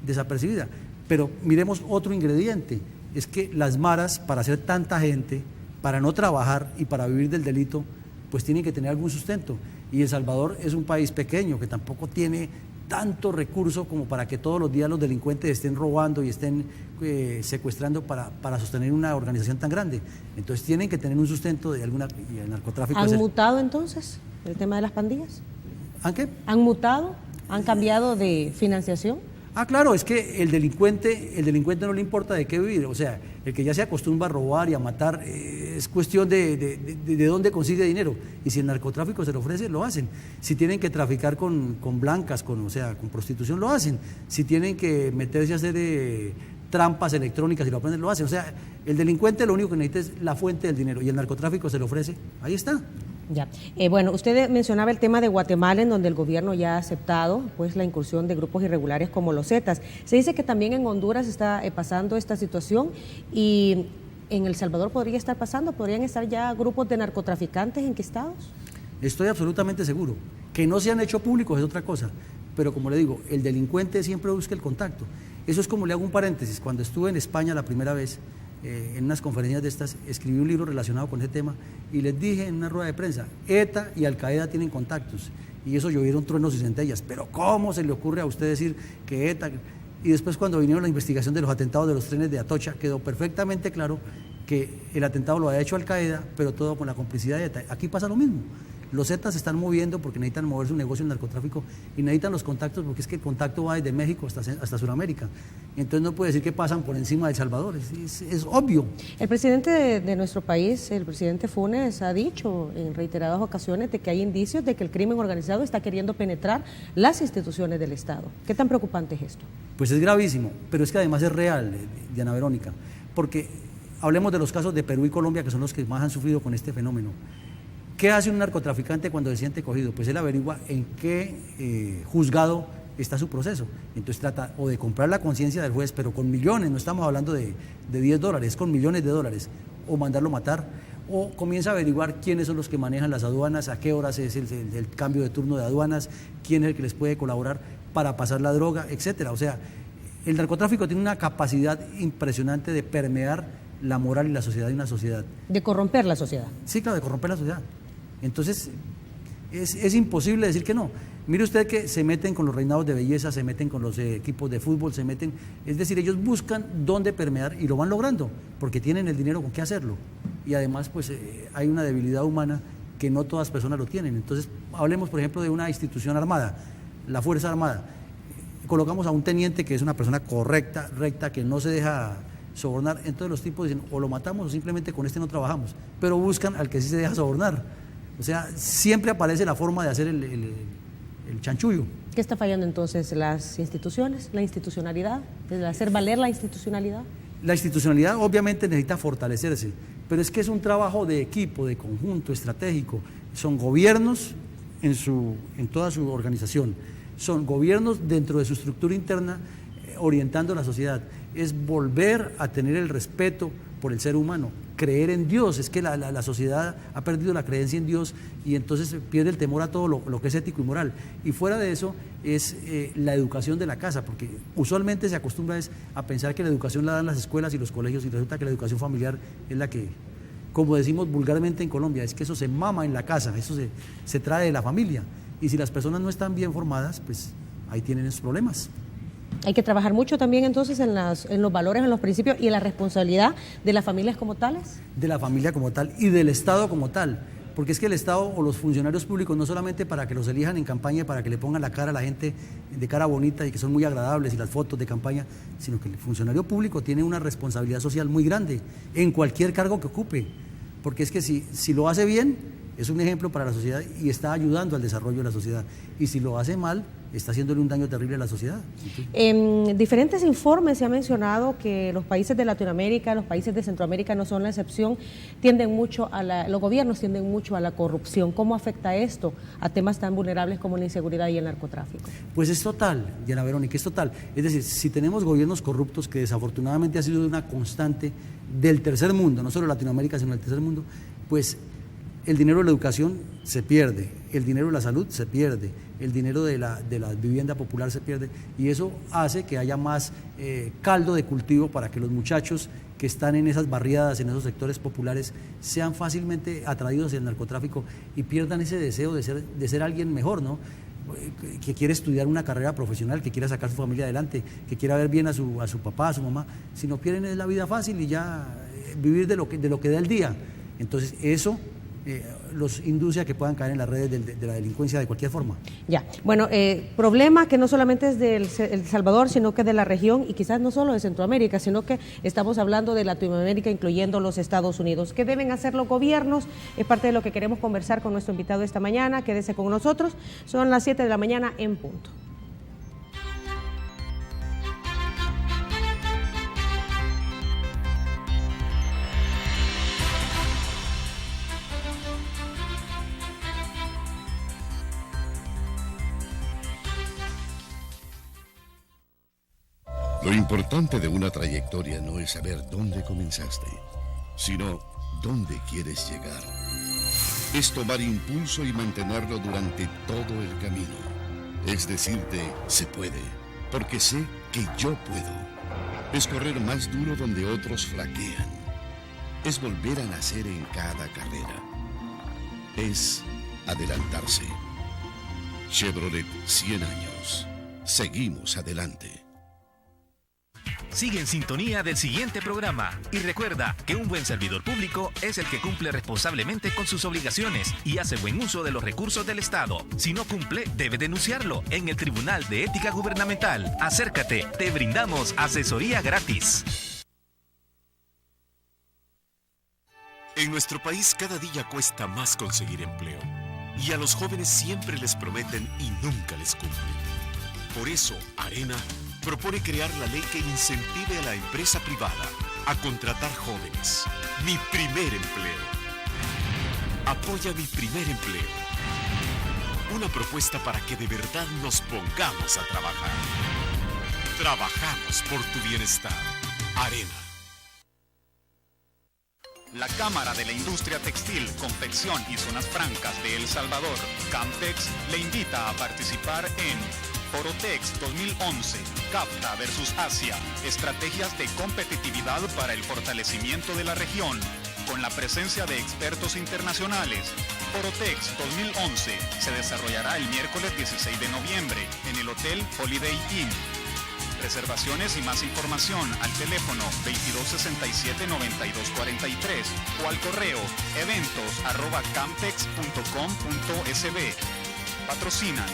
desapercibida. Pero miremos otro ingrediente, es que las maras, para ser tanta gente, para no trabajar y para vivir del delito, pues tienen que tener algún sustento. Y El Salvador es un país pequeño que tampoco tiene tanto recurso como para que todos los días los delincuentes estén robando y estén secuestrando para sostener una organización tan grande. Entonces tienen que tener un sustento de alguna... Y el narcotráfico ¿Han mutado entonces el tema de las pandillas? ¿Han qué? ¿Han mutado? ¿Han cambiado de financiación? Claro, es que el delincuente no le importa de qué vivir, o sea, el que ya se acostumbra a robar y a matar, es cuestión de dónde consigue dinero, y si el narcotráfico se lo ofrece, lo hacen. Si tienen que traficar con blancas, con prostitución, lo hacen. Si tienen que meterse a hacer trampas electrónicas y lo aprenden, lo hacen. O sea, el delincuente lo único que necesita es la fuente del dinero, y el narcotráfico se lo ofrece, ahí está. Ya. Bueno, usted mencionaba el tema de Guatemala, en donde el gobierno ya ha aceptado pues la incursión de grupos irregulares como los Zetas. Se dice que también en Honduras está pasando esta situación, y en El Salvador podría estar pasando, podrían estar ya grupos de narcotraficantes enquistados. Estoy absolutamente seguro. Que no se han hecho públicos es otra cosa, pero como le digo, el delincuente siempre busca el contacto. Eso es como, le hago un paréntesis, cuando estuve en España la primera vez, en unas conferencias de estas, escribí un libro relacionado con ese tema y les dije en una rueda de prensa, ETA y Al-Qaeda tienen contactos, y eso llovieron truenos y centellas, pero ¿cómo se le ocurre a usted decir que ETA? Y después, cuando vinieron la investigación de los atentados de los trenes de Atocha, quedó perfectamente claro que el atentado lo había hecho Al-Qaeda, pero todo con la complicidad de ETA. Aquí pasa lo mismo. Los Zetas se están moviendo porque necesitan mover su negocio en narcotráfico y necesitan los contactos, porque es que el contacto va desde México hasta Sudamérica. Entonces no puede decir que pasan por encima de El Salvador, es obvio. El presidente de nuestro país, el presidente Funes, ha dicho en reiteradas ocasiones de que hay indicios de que el crimen organizado está queriendo penetrar las instituciones del Estado. ¿Qué tan preocupante es esto? Pues es gravísimo, pero es que además es real, Diana Verónica, porque hablemos de los casos de Perú y Colombia, que son los que más han sufrido con este fenómeno. ¿Qué hace un narcotraficante cuando se siente cogido? Pues él averigua en qué juzgado está su proceso. Entonces trata o de comprar la conciencia del juez, pero con millones, no estamos hablando de $10, es con millones de dólares, o mandarlo matar, o comienza a averiguar quiénes son los que manejan las aduanas, a qué horas es el cambio de turno de aduanas, quién es el que les puede colaborar para pasar la droga, etcétera. O sea, el narcotráfico tiene una capacidad impresionante de permear la moral y la sociedad de una sociedad. De corromper la sociedad. Sí, claro, de corromper la sociedad. Entonces, es imposible decir que no. Mire usted que se meten con los reinados de belleza, se meten con los equipos de fútbol, es decir, ellos buscan dónde permear y lo van logrando, porque tienen el dinero con qué hacerlo. Y además, pues hay una debilidad humana que no todas personas lo tienen. Entonces, hablemos, por ejemplo, de una institución armada, la Fuerza Armada. Colocamos a un teniente que es una persona correcta, recta, que no se deja sobornar. Entonces los tipos dicen, o lo matamos o simplemente con este no trabajamos, pero buscan al que sí se deja sobornar. O sea, siempre aparece la forma de hacer el chanchullo. ¿Qué está fallando entonces? ¿Las instituciones, la institucionalidad, de hacer valer la institucionalidad? La institucionalidad obviamente necesita fortalecerse, pero es que es un trabajo de equipo, de conjunto, estratégico. Son gobiernos en toda su organización, son gobiernos dentro de su estructura interna orientando la sociedad. Es volver a tener el respeto por el ser humano, creer en Dios. Es que la sociedad ha perdido la creencia en Dios y entonces pierde el temor a todo lo que es ético y moral. Y fuera de eso es la educación de la casa, porque usualmente se acostumbra a pensar que la educación la dan las escuelas y los colegios, y resulta que la educación familiar es la que, como decimos vulgarmente en Colombia, es que eso se mama en la casa, eso se trae de la familia. Y si las personas no están bien formadas, pues ahí tienen esos problemas. Hay que trabajar mucho también entonces en los valores, en los principios y en la responsabilidad de las familias como tales. De la familia como tal y del Estado como tal, porque es que el Estado o los funcionarios públicos no solamente para que los elijan en campaña y para que le pongan la cara a la gente de cara bonita y que son muy agradables y las fotos de campaña, sino que el funcionario público tiene una responsabilidad social muy grande en cualquier cargo que ocupe, porque es que si lo hace bien es un ejemplo para la sociedad y está ayudando al desarrollo de la sociedad, y si lo hace mal está haciéndole un daño terrible a la sociedad. En diferentes informes se ha mencionado que los países de Latinoamérica, los países de Centroamérica no son la excepción, los gobiernos tienden mucho a la corrupción. ¿Cómo afecta esto a temas tan vulnerables como la inseguridad y el narcotráfico? Pues es total, Diana Verónica, es total. Es decir, si tenemos gobiernos corruptos, que desafortunadamente ha sido una constante del tercer mundo, no solo Latinoamérica, sino del tercer mundo, pues el dinero de la educación se pierde, el dinero de la salud se pierde, el dinero de la vivienda popular se pierde, y eso hace que haya más caldo de cultivo para que los muchachos que están en esas barriadas, en esos sectores populares, sean fácilmente atraídos hacia el narcotráfico y pierdan ese deseo de ser alguien mejor, ¿no? Que quiere estudiar una carrera profesional, que quiera sacar su familia adelante, que quiera ver bien a su papá, a su mamá, si no quieren es la vida fácil y ya vivir de lo que da el día. Entonces eso los induce a que puedan caer en las redes de la delincuencia de cualquier forma. Ya, bueno, problema que no solamente es de El Salvador, sino que de la región y quizás no solo de Centroamérica, sino que estamos hablando de Latinoamérica, incluyendo los Estados Unidos. ¿Qué deben hacer los gobiernos? Es parte de lo que queremos conversar con nuestro invitado esta mañana. Quédese con nosotros. Son las 7 de la mañana en punto. Lo importante de una trayectoria no es saber dónde comenzaste, sino dónde quieres llegar. Es tomar impulso y mantenerlo durante todo el camino. Es decirte, se puede, porque sé que yo puedo. Es correr más duro donde otros flaquean. Es volver a nacer en cada carrera. Es adelantarse. Chevrolet, 100 años. Seguimos adelante. Sigue en sintonía del siguiente programa y recuerda que un buen servidor público es el que cumple responsablemente con sus obligaciones y hace buen uso de los recursos del Estado. Si no cumple, debe denunciarlo en el Tribunal de Ética Gubernamental. Acércate, te brindamos asesoría gratis. En nuestro país cada día cuesta más conseguir empleo y a los jóvenes siempre les prometen y nunca les cumplen. Por eso, Arena propone crear la ley que incentive a la empresa privada a contratar jóvenes. Mi primer empleo. Apoya mi primer empleo. Una propuesta para que de verdad nos pongamos a trabajar. Trabajamos por tu bienestar. Arena. La Cámara de la Industria Textil, Confección y Zonas Francas de El Salvador, Camtex, le invita a participar en Forotex 2011, CAFTA versus Asia, estrategias de competitividad para el fortalecimiento de la región, con la presencia de expertos internacionales. Forotex 2011 se desarrollará el miércoles 16 de noviembre en el Hotel Holiday Inn. Reservaciones y más información al teléfono 2267-9243 o al correo eventos@camtex.com.sb. Patrocinan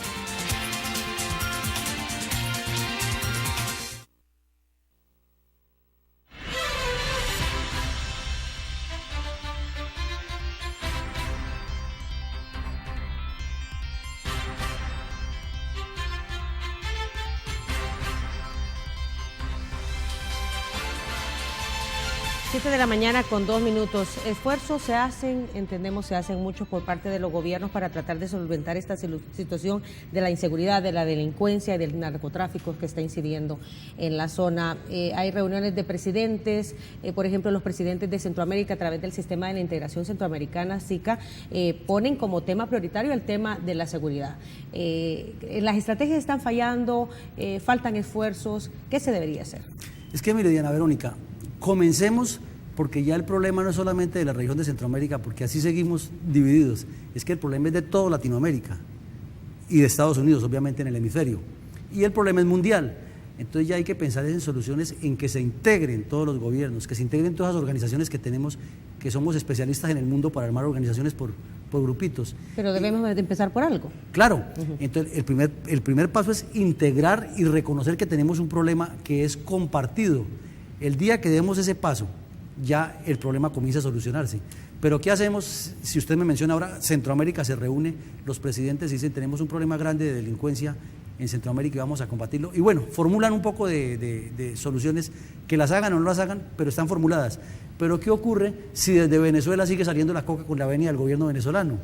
de la mañana con 2 minutos. Esfuerzos se hacen, entendemos, se hacen muchos por parte de los gobiernos para tratar de solventar esta situación de la inseguridad, de la delincuencia y del narcotráfico que está incidiendo en la zona. Hay reuniones de presidentes, por ejemplo, los presidentes de Centroamérica a través del Sistema de la Integración Centroamericana, SICA, ponen como tema prioritario el tema de la seguridad. Las estrategias están fallando, faltan esfuerzos. ¿Qué se debería hacer? Es que mire, Diana Verónica, comencemos porque ya el problema no es solamente de la región de Centroamérica, porque así seguimos divididos, es que el problema es de toda Latinoamérica y de Estados Unidos, obviamente en el hemisferio, y el problema es mundial. Entonces ya hay que pensar en soluciones en que se integren todos los gobiernos, que se integren todas las organizaciones que tenemos, que somos especialistas en el mundo para armar organizaciones por grupitos. Pero debemos de empezar por algo. Claro, entonces el primer paso es integrar y reconocer que tenemos un problema que es compartido. El día que demos ese paso, ya el problema comienza a solucionarse. Pero ¿qué hacemos? Si usted me menciona ahora, Centroamérica se reúne, los presidentes dicen tenemos un problema grande de delincuencia en Centroamérica y vamos a combatirlo. Y bueno, formulan un poco de soluciones, que las hagan o no las hagan, pero están formuladas. Pero ¿qué ocurre si desde Venezuela sigue saliendo la coca con la venia del gobierno venezolano?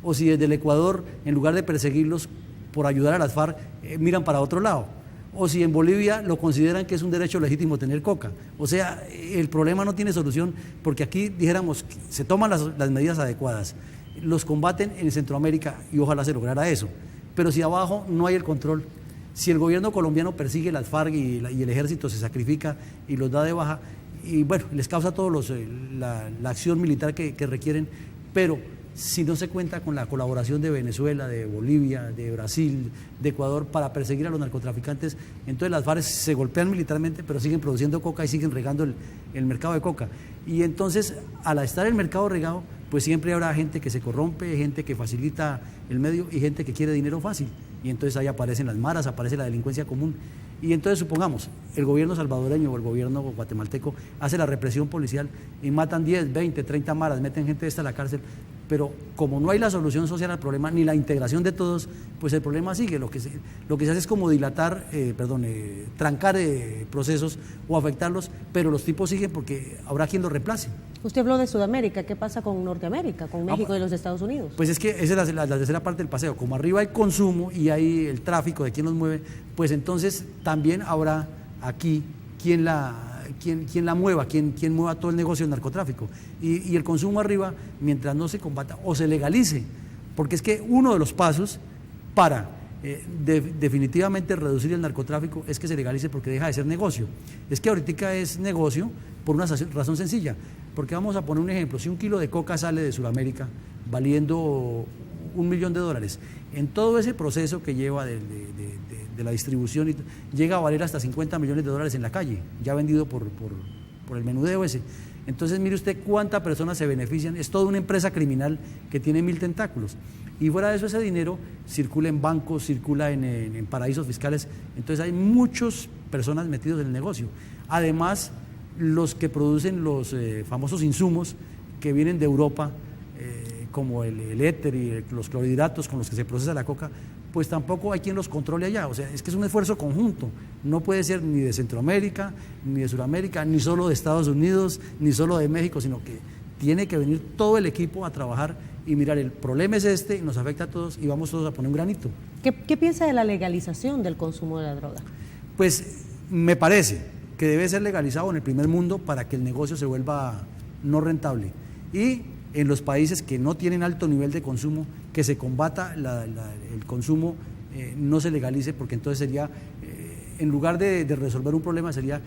O si desde el Ecuador, en lugar de perseguirlos por ayudar a las FARC, miran para otro lado. O si en Bolivia lo consideran que es un derecho legítimo tener coca. O sea, el problema no tiene solución porque aquí, dijéramos, se toman las medidas adecuadas, los combaten en Centroamérica y ojalá se lograra eso. pero si abajo no hay el control, si el gobierno colombiano persigue las FARC y el ejército se sacrifica y los da de baja, y bueno, les causa todos la acción militar que requieren, pero si no se cuenta con la colaboración de Venezuela, de Bolivia, de Brasil, de Ecuador para perseguir a los narcotraficantes, entonces las FARC se golpean militarmente, pero siguen produciendo coca y siguen regando el mercado de coca. Y entonces, al estar el mercado regado, pues siempre habrá gente que se corrompe, gente que facilita el medio y gente que quiere dinero fácil. Y entonces ahí aparecen las maras, aparece la delincuencia común. Y entonces supongamos, el gobierno salvadoreño o el gobierno guatemalteco hace la represión policial y matan 10, 20, 30 maras, meten gente de esta a la cárcel, pero como no hay la solución social al problema, ni la integración de todos, pues el problema sigue. Lo que se hace es como trancar procesos o afectarlos, pero los tipos siguen porque habrá quien los reemplace. Usted habló de Sudamérica, ¿qué pasa con Norteamérica, con México y los Estados Unidos? Pues es que esa es la tercera parte del paseo. Como arriba hay consumo y hay el tráfico de quien los mueve, pues entonces también habrá aquí quien la mueva, quien mueva todo el negocio del narcotráfico. Y el consumo arriba, mientras no se combata o se legalice, porque es que uno de los pasos para definitivamente reducir el narcotráfico es que se legalice, porque deja de ser negocio. Es que ahorita es negocio por una razón sencilla, porque vamos a poner un ejemplo: si un kilo de coca sale de Sudamérica valiendo $1 millón, en todo ese proceso que lleva de la distribución llega a valer hasta $50 millones en la calle, ya vendido por el menudeo ese. Entonces mire usted cuántas personas se benefician, es toda una empresa criminal que tiene 1000 tentáculos. Y fuera de eso, ese dinero circula en bancos, circula en paraísos fiscales, entonces hay muchas personas metidas en el negocio. Además, los que producen los famosos insumos que vienen de Europa, como el éter y los clorhidratos con los que se procesa la coca, pues tampoco hay quien los controle allá. O sea, es que es un esfuerzo conjunto, no puede ser ni de Centroamérica, ni de Sudamérica, ni solo de Estados Unidos, ni solo de México, sino que tiene que venir todo el equipo a trabajar y mirar, el problema es este, nos afecta a todos y vamos todos a poner un granito. ¿Qué piensa de la legalización del consumo de la droga? Pues me parece que debe ser legalizado en el primer mundo para que el negocio se vuelva no rentable. Y en los países que no tienen alto nivel de consumo, que se combata el consumo, no se legalice, porque entonces sería, en lugar de resolver un problema, sería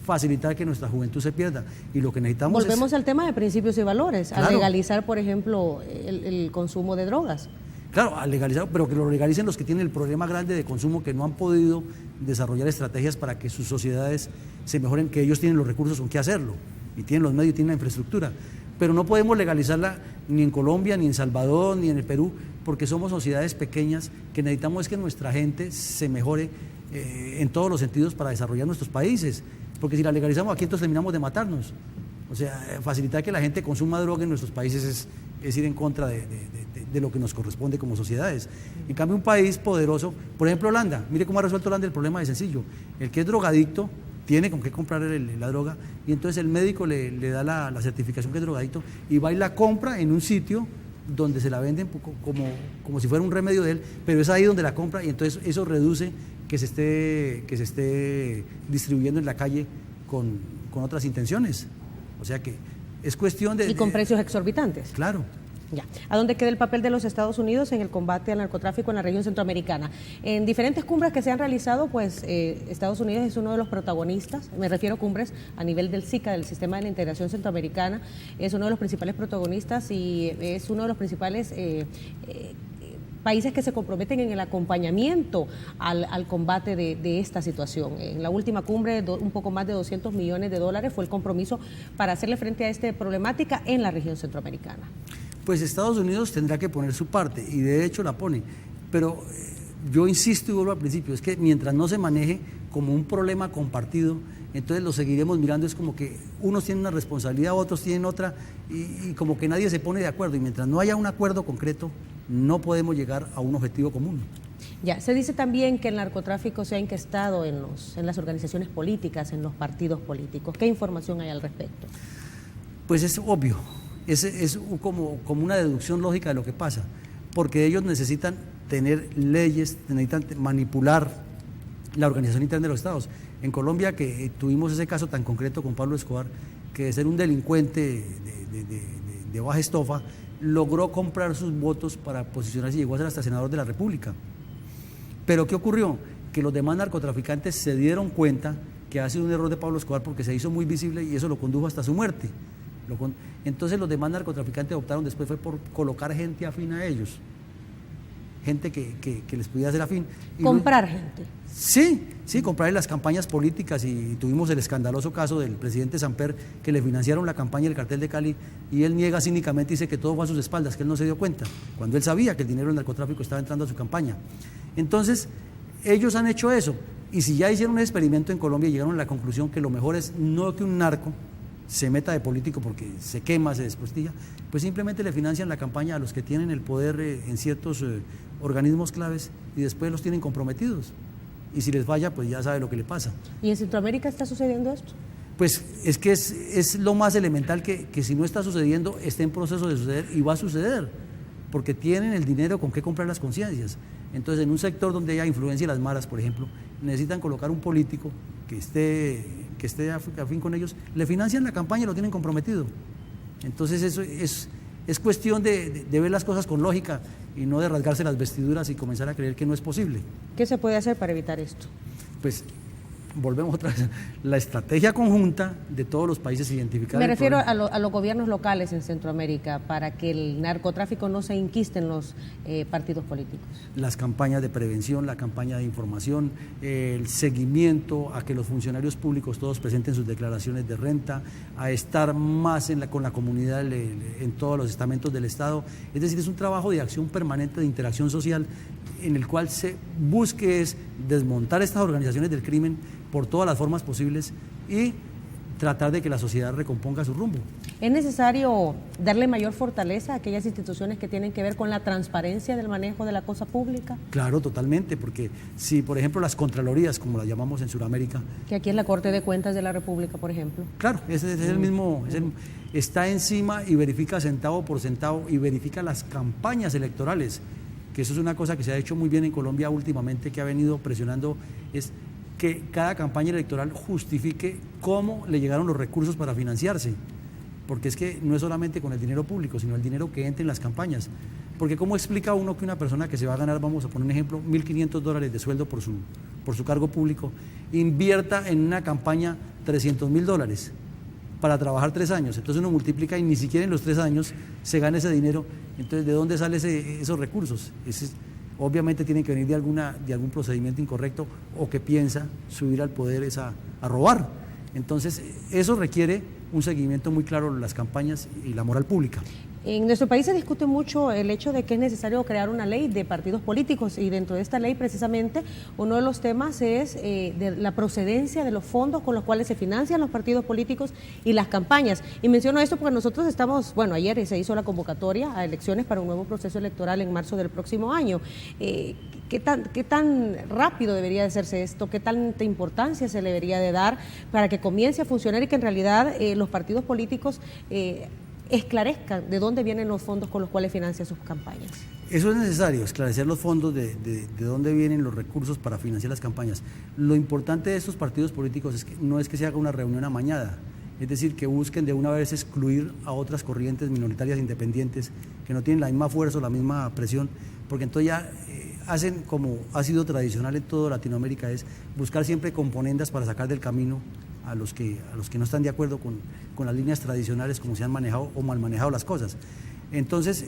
facilitar que nuestra juventud se pierda. Y lo que necesitamos Volvemos al tema de principios y valores, claro, a legalizar, por ejemplo, el consumo de drogas. Claro, a legalizar, pero que lo legalicen los que tienen el problema grande de consumo, que no han podido desarrollar estrategias para que sus sociedades se mejoren, que ellos tienen los recursos con qué hacerlo, y tienen los medios, tienen la infraestructura. Pero no podemos legalizarla ni en Colombia, ni en Salvador, ni en el Perú, porque somos sociedades pequeñas que necesitamos es que nuestra gente se mejore en todos los sentidos para desarrollar nuestros países, porque si la legalizamos aquí entonces terminamos de matarnos. O sea, facilitar que la gente consuma droga en nuestros países es ir en contra de lo que nos corresponde como sociedades. En cambio, un país poderoso, por ejemplo Holanda, mire cómo ha resuelto Holanda el problema de sencillo: el que es drogadicto tiene con qué comprar la droga, y entonces el médico le da la certificación que es drogadicto y va y la compra en un sitio donde se la venden como si fuera un remedio de él, pero es ahí donde la compra, y entonces eso reduce que se esté distribuyendo en la calle con otras intenciones. O sea que es cuestión de... Y con precios exorbitantes. Claro. Ya. ¿A dónde queda el papel de los Estados Unidos en el combate al narcotráfico en la región centroamericana? En diferentes cumbres que se han realizado, pues Estados Unidos es uno de los protagonistas, me refiero a cumbres a nivel del SICA, del Sistema de la Integración Centroamericana, es uno de los principales protagonistas y es uno de los principales países que se comprometen en el acompañamiento al combate de esta situación. En la última cumbre, un poco más de $200 millones fue el compromiso para hacerle frente a esta problemática en la región centroamericana. Pues Estados Unidos tendrá que poner su parte, y de hecho la pone, pero yo insisto y vuelvo al principio, es que mientras no se maneje como un problema compartido, entonces lo seguiremos mirando, es como que unos tienen una responsabilidad, otros tienen otra, y como que nadie se pone de acuerdo, y mientras no haya un acuerdo concreto, no podemos llegar a un objetivo común. Ya, se dice también que el narcotráfico se ha incrustado en las organizaciones políticas, en los partidos políticos. ¿Qué información hay al respecto? Pues es obvio. Es como una deducción lógica de lo que pasa, porque ellos necesitan tener leyes, necesitan manipular la organización interna de los estados. En Colombia, que tuvimos ese caso tan concreto con Pablo Escobar, que de ser un delincuente de baja estofa, logró comprar sus votos para posicionarse y llegó a ser hasta senador de la República. Pero ¿qué ocurrió? Que los demás narcotraficantes se dieron cuenta que ha sido un error de Pablo Escobar porque se hizo muy visible y eso lo condujo hasta su muerte. Entonces los demás narcotraficantes optaron después fue por colocar gente afín a ellos, gente que les pudiera hacer afín. Comprar gente. Sí, comprar en las campañas políticas, y tuvimos el escandaloso caso del presidente Samper, que le financiaron la campaña del cartel de Cali, y él niega cínicamente, dice que todo fue a sus espaldas, que él no se dio cuenta, cuando él sabía que el dinero del narcotráfico estaba entrando a su campaña. Entonces, ellos han hecho eso, y si ya hicieron un experimento en Colombia y llegaron a la conclusión que lo mejor es no que un narco se meta de político porque se quema, se desprestigia, pues simplemente le financian la campaña a los que tienen el poder en ciertos organismos claves y después los tienen comprometidos. Y si les falla, pues ya sabe lo que le pasa. ¿Y en Centroamérica está sucediendo esto? Pues es que es lo más elemental que si no está sucediendo, está en proceso de suceder y va a suceder, porque tienen el dinero con qué comprar las conciencias. Entonces, en un sector donde haya influencia de las maras, por ejemplo, necesitan colocar un político que esté afín con ellos, le financian la campaña y lo tienen comprometido. Entonces, eso es cuestión de ver las cosas con lógica y no de rasgarse las vestiduras y comenzar a creer que no es posible. ¿Qué se puede hacer para evitar esto? Pues volvemos otra vez, la estrategia conjunta de todos los países identificados. Me refiero a los gobiernos locales en Centroamérica para que el narcotráfico no se inquiste en los partidos políticos. Las campañas de prevención, la campaña de información, el seguimiento a que los funcionarios públicos todos presenten sus declaraciones de renta, a estar más con la comunidad en todos los estamentos del Estado. Es decir, es un trabajo de acción permanente, de interacción social, en el cual se busque es desmontar estas organizaciones del crimen por todas las formas posibles y tratar de que la sociedad recomponga su rumbo. ¿Es necesario darle mayor fortaleza a aquellas instituciones que tienen que ver con la transparencia del manejo de la cosa pública? Claro, totalmente, porque si, por ejemplo, las contralorías, como las llamamos en Sudamérica... Que aquí es la Corte de Cuentas de la República, por ejemplo. Claro, ese es el mismo, está encima y verifica centavo por centavo y verifica las campañas electorales, que eso es una cosa que se ha hecho muy bien en Colombia últimamente, que ha venido presionando, es que cada campaña electoral justifique cómo le llegaron los recursos para financiarse, porque es que no es solamente con el dinero público, sino el dinero que entra en las campañas, porque ¿cómo explica uno que una persona que se va a ganar, vamos a poner un ejemplo, $1.500 de sueldo por su cargo público, invierta en una campaña $300.000 para trabajar 3 años? Entonces uno multiplica y ni siquiera en los 3 años se gana ese dinero. Entonces, ¿de dónde salen esos recursos? Obviamente tienen que venir de algún procedimiento incorrecto o que piensa subir al poder a robar. Entonces, eso requiere un seguimiento muy claro de las campañas y la moral pública. En nuestro país se discute mucho el hecho de que es necesario crear una ley de partidos políticos, y dentro de esta ley precisamente uno de los temas es de la procedencia de los fondos con los cuales se financian los partidos políticos y las campañas. Y menciono esto porque nosotros estamos, ayer se hizo la convocatoria a elecciones para un nuevo proceso electoral en marzo del próximo año. ¿Qué tan rápido debería de hacerse esto? ¿Qué tanta importancia se le debería de dar para que comience a funcionar y que en realidad los partidos políticos esclarezcan de dónde vienen los fondos con los cuales financian sus campañas? Eso es necesario, esclarecer los fondos de dónde vienen los recursos para financiar las campañas. Lo importante de estos partidos políticos es que no es que se haga una reunión amañada, es decir, que busquen de una vez excluir a otras corrientes minoritarias independientes que no tienen la misma fuerza o la misma presión, porque entonces ya hacen como ha sido tradicional en toda Latinoamérica, es buscar siempre componendas para sacar del camino a los que no están de acuerdo con las líneas tradicionales como se han manejado o mal manejado las cosas. Entonces,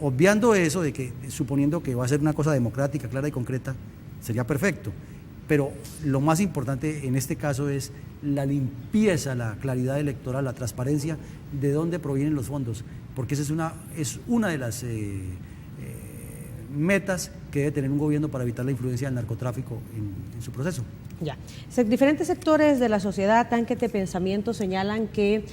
obviando eso, suponiendo que va a ser una cosa democrática, clara y concreta, sería perfecto. Pero lo más importante en este caso es la limpieza, la claridad electoral, la transparencia de dónde provienen los fondos, porque esa es una de las metas que debe tener un gobierno para evitar la influencia del narcotráfico en su proceso. Ya. Diferentes sectores de la sociedad, tanques de pensamiento, señalan que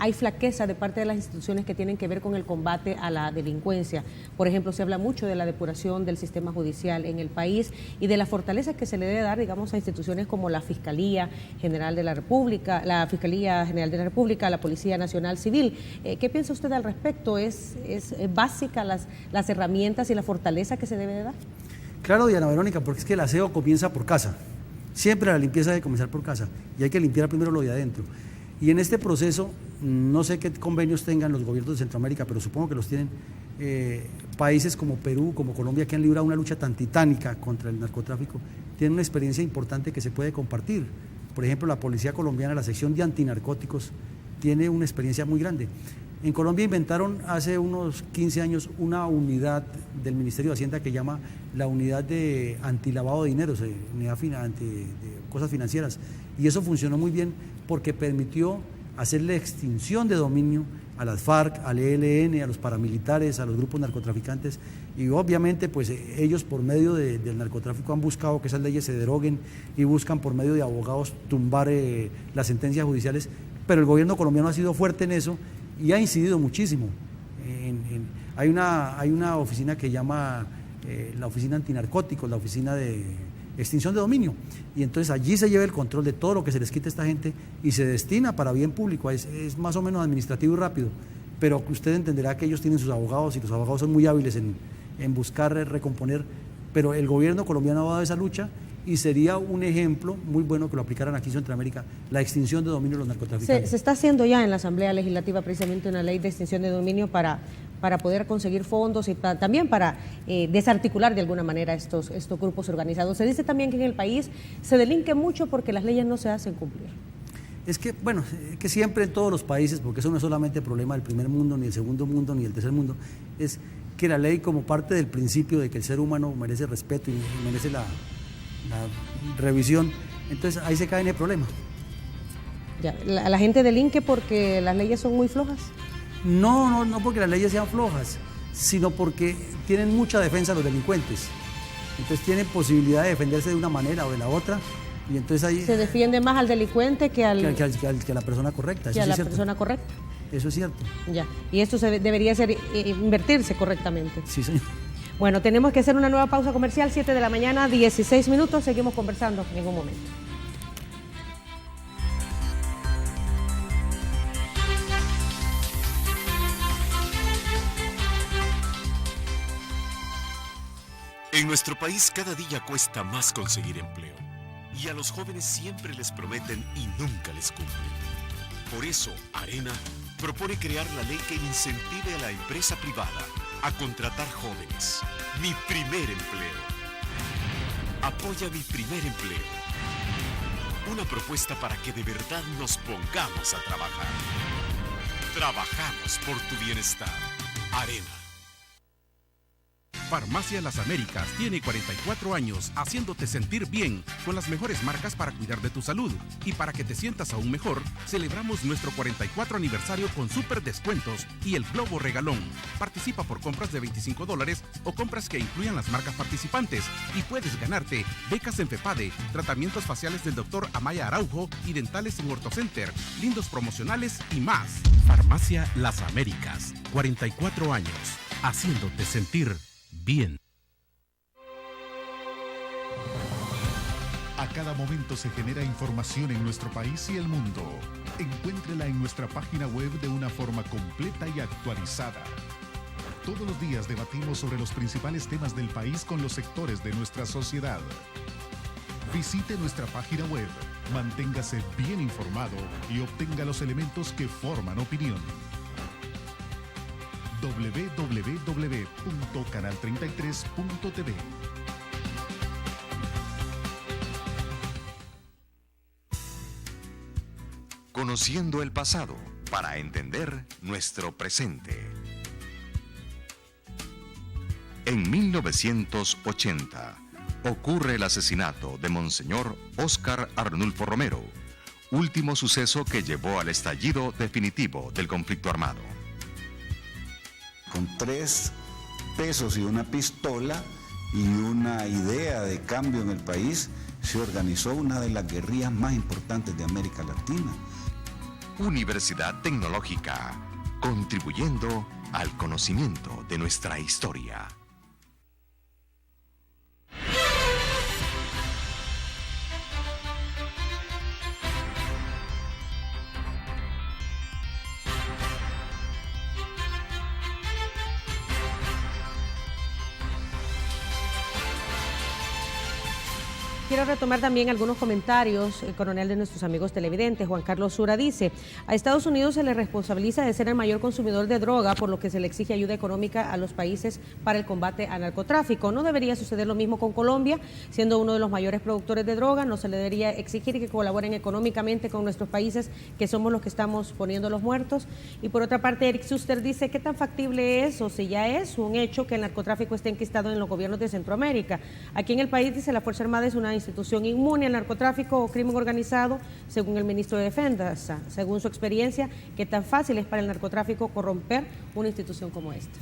hay flaqueza de parte de las instituciones que tienen que ver con el combate a la delincuencia. Por ejemplo, se habla mucho de la depuración del sistema judicial en el país y de la fortaleza que se le debe dar, digamos, a instituciones como la Fiscalía General de la República, la Policía Nacional Civil. ¿Qué piensa usted al respecto? ¿Es básica las herramientas y la fortaleza que se debe de dar? Claro, Diana Verónica, porque es que el aseo comienza por casa. Siempre la limpieza debe comenzar por casa y hay que limpiar primero lo de adentro. Y en este proceso, no sé qué convenios tengan los gobiernos de Centroamérica, pero supongo que los tienen, países como Perú, como Colombia, que han librado una lucha tan titánica contra el narcotráfico, tienen una experiencia importante que se puede compartir. Por ejemplo, la policía colombiana, la sección de antinarcóticos, tiene una experiencia muy grande. En Colombia inventaron hace unos 15 años una unidad del Ministerio de Hacienda que llama la unidad de antilavado de dinero, unidad de cosas financieras, y eso funcionó muy bien porque permitió hacerle extinción de dominio a las FARC, al ELN, a los paramilitares, a los grupos narcotraficantes, y obviamente pues ellos por medio del narcotráfico han buscado que esas leyes se deroguen y buscan por medio de abogados tumbar las sentencias judiciales, pero el gobierno colombiano ha sido fuerte en eso y ha incidido muchísimo. Hay una oficina que llama la oficina antinarcóticos, la oficina de extinción de dominio, y entonces allí se lleva el control de todo lo que se les quita a esta gente y se destina para bien público. Es más o menos administrativo y rápido, pero usted entenderá que ellos tienen sus abogados y los abogados son muy hábiles en buscar recomponer, pero el gobierno colombiano ha dado esa lucha y sería un ejemplo muy bueno que lo aplicaran aquí en Centroamérica, la extinción de dominio de los narcotraficantes. Se está haciendo ya en la Asamblea Legislativa precisamente una ley de extinción de dominio para poder conseguir fondos y también para desarticular de alguna manera estos grupos organizados. Se dice también que en el país se delinque mucho porque las leyes no se hacen cumplir. Es que, bueno, que siempre en todos los países, porque eso no es solamente problema del primer mundo, ni el segundo mundo, ni el tercer mundo, es que la ley, como parte del principio de que el ser humano merece respeto y merece la revisión, entonces ahí se cae en el problema. Ya, la gente delinque porque las leyes son muy flojas. No porque las leyes sean flojas, sino porque tienen mucha defensa los delincuentes. Entonces tienen posibilidad de defenderse de una manera o de la otra, y entonces ahí se defiende más al delincuente que a la persona correcta. Que a la persona correcta. Eso es cierto. Ya, y esto debería invertirse correctamente. Sí, señor. Bueno, tenemos que hacer una nueva pausa comercial, 7 de la mañana, 16 minutos, seguimos conversando en un momento. En nuestro país cada día cuesta más conseguir empleo y a los jóvenes siempre les prometen y nunca les cumplen. Por eso, Arena propone crear la ley que incentive a la empresa privada a contratar jóvenes. Mi primer empleo. Apoya mi primer empleo. Una propuesta para que de verdad nos pongamos a trabajar. Trabajamos por tu bienestar. Arena. Farmacia Las Américas tiene 44 años haciéndote sentir bien con las mejores marcas para cuidar de tu salud. Y para que te sientas aún mejor, celebramos nuestro 44 aniversario con súper descuentos y el Globo Regalón. Participa por compras de $25 o compras que incluyan las marcas participantes y puedes ganarte becas en FEPADE, tratamientos faciales del Dr. Amaya Araujo y dentales en OrtoCenter, lindos promocionales y más. Farmacia Las Américas, 44 años haciéndote sentir bien. A cada momento se genera información en nuestro país y el mundo. Encuéntrela en nuestra página web de una forma completa y actualizada. Todos los días debatimos sobre los principales temas del país con los sectores de nuestra sociedad. Visite nuestra página web, manténgase bien informado y obtenga los elementos que forman opinión. www.canal33.tv. Conociendo el pasado para entender nuestro presente. En 1980 ocurre el asesinato de Monseñor Óscar Arnulfo Romero, último suceso que llevó al estallido definitivo del conflicto armado. Con 3 pesos y una pistola y una idea de cambio en el país, se organizó una de las guerrillas más importantes de América Latina. Universidad Tecnológica, contribuyendo al conocimiento de nuestra historia. quiero retomar también algunos comentarios, coronel, de nuestros amigos televidentes. Juan Carlos Sura dice: a Estados Unidos se le responsabiliza de ser el mayor consumidor de droga, por lo que se le exige ayuda económica a los países para el combate al narcotráfico. ¿No debería suceder lo mismo con Colombia? Siendo uno de los mayores productores de droga, ¿no se le debería exigir que colaboren económicamente con nuestros países, que somos los que estamos poniendo los muertos? Y por otra parte, Eric Suster dice: ¿qué tan factible es, o si ya es un hecho, que el narcotráfico esté enquistado en los gobiernos de Centroamérica? Aquí en el país, dice, la Fuerza Armada es una institución inmune al narcotráfico o crimen organizado, según el ministro de Defensa. Según su experiencia, ¿qué tan fácil es para el narcotráfico corromper una institución como esta?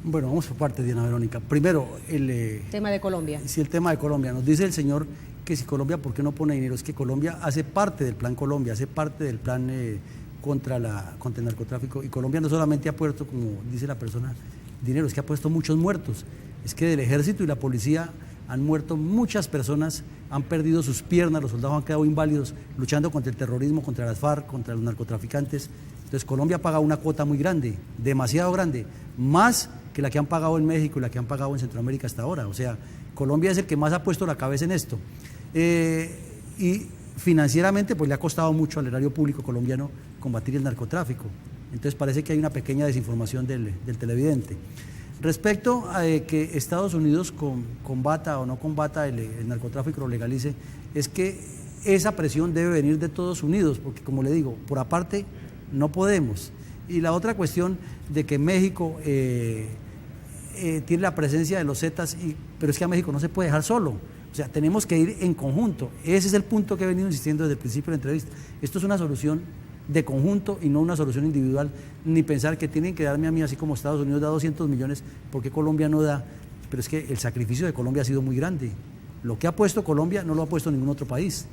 Bueno, vamos por parte, Diana Verónica. Primero, el tema de Colombia. Sí, el tema de Colombia. Nos dice el señor que si Colombia, ¿por qué no pone dinero? Es que Colombia hace parte del Plan Colombia, hace parte del plan contra el narcotráfico, y Colombia no solamente ha puesto, como dice la persona, dinero, es que ha puesto muchos muertos. Es que del ejército y la policía han muerto muchas personas, han perdido sus piernas, los soldados han quedado inválidos luchando contra el terrorismo, contra las FARC, contra los narcotraficantes. Entonces Colombia paga una cuota muy grande, demasiado grande, más que la que han pagado en México y la que han pagado en Centroamérica hasta ahora. O sea, Colombia es el que más ha puesto la cabeza en esto. Y financieramente pues le ha costado mucho al erario público colombiano combatir el narcotráfico. Entonces parece que hay una pequeña desinformación del televidente. Respecto a que Estados Unidos combata o no combata el narcotráfico, lo legalice, es que esa presión debe venir de todos unidos, porque como le digo, por aparte no podemos. Y la otra cuestión de que México tiene la presencia de los Zetas, pero es que a México no se puede dejar solo. O sea, tenemos que ir en conjunto. Ese es el punto que he venido insistiendo desde el principio de la entrevista. Esto es una solución de conjunto y no una solución individual, ni pensar que tienen que darme a mí, así como Estados Unidos da 200 millones, porque Colombia no da. Pero es que el sacrificio de Colombia ha sido muy grande. Lo que ha puesto Colombia no lo ha puesto ningún otro país.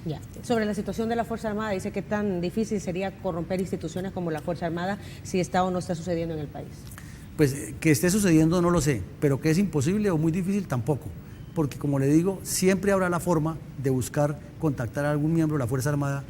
Ya. Sobre la situación de la Fuerza Armada, dice que tan difícil sería corromper instituciones como la Fuerza Armada si está o no está sucediendo en el país. Pues que esté sucediendo no lo sé, pero que es imposible o muy difícil tampoco, porque como le digo, siempre habrá la forma de buscar contactar a algún miembro de la Fuerza Armada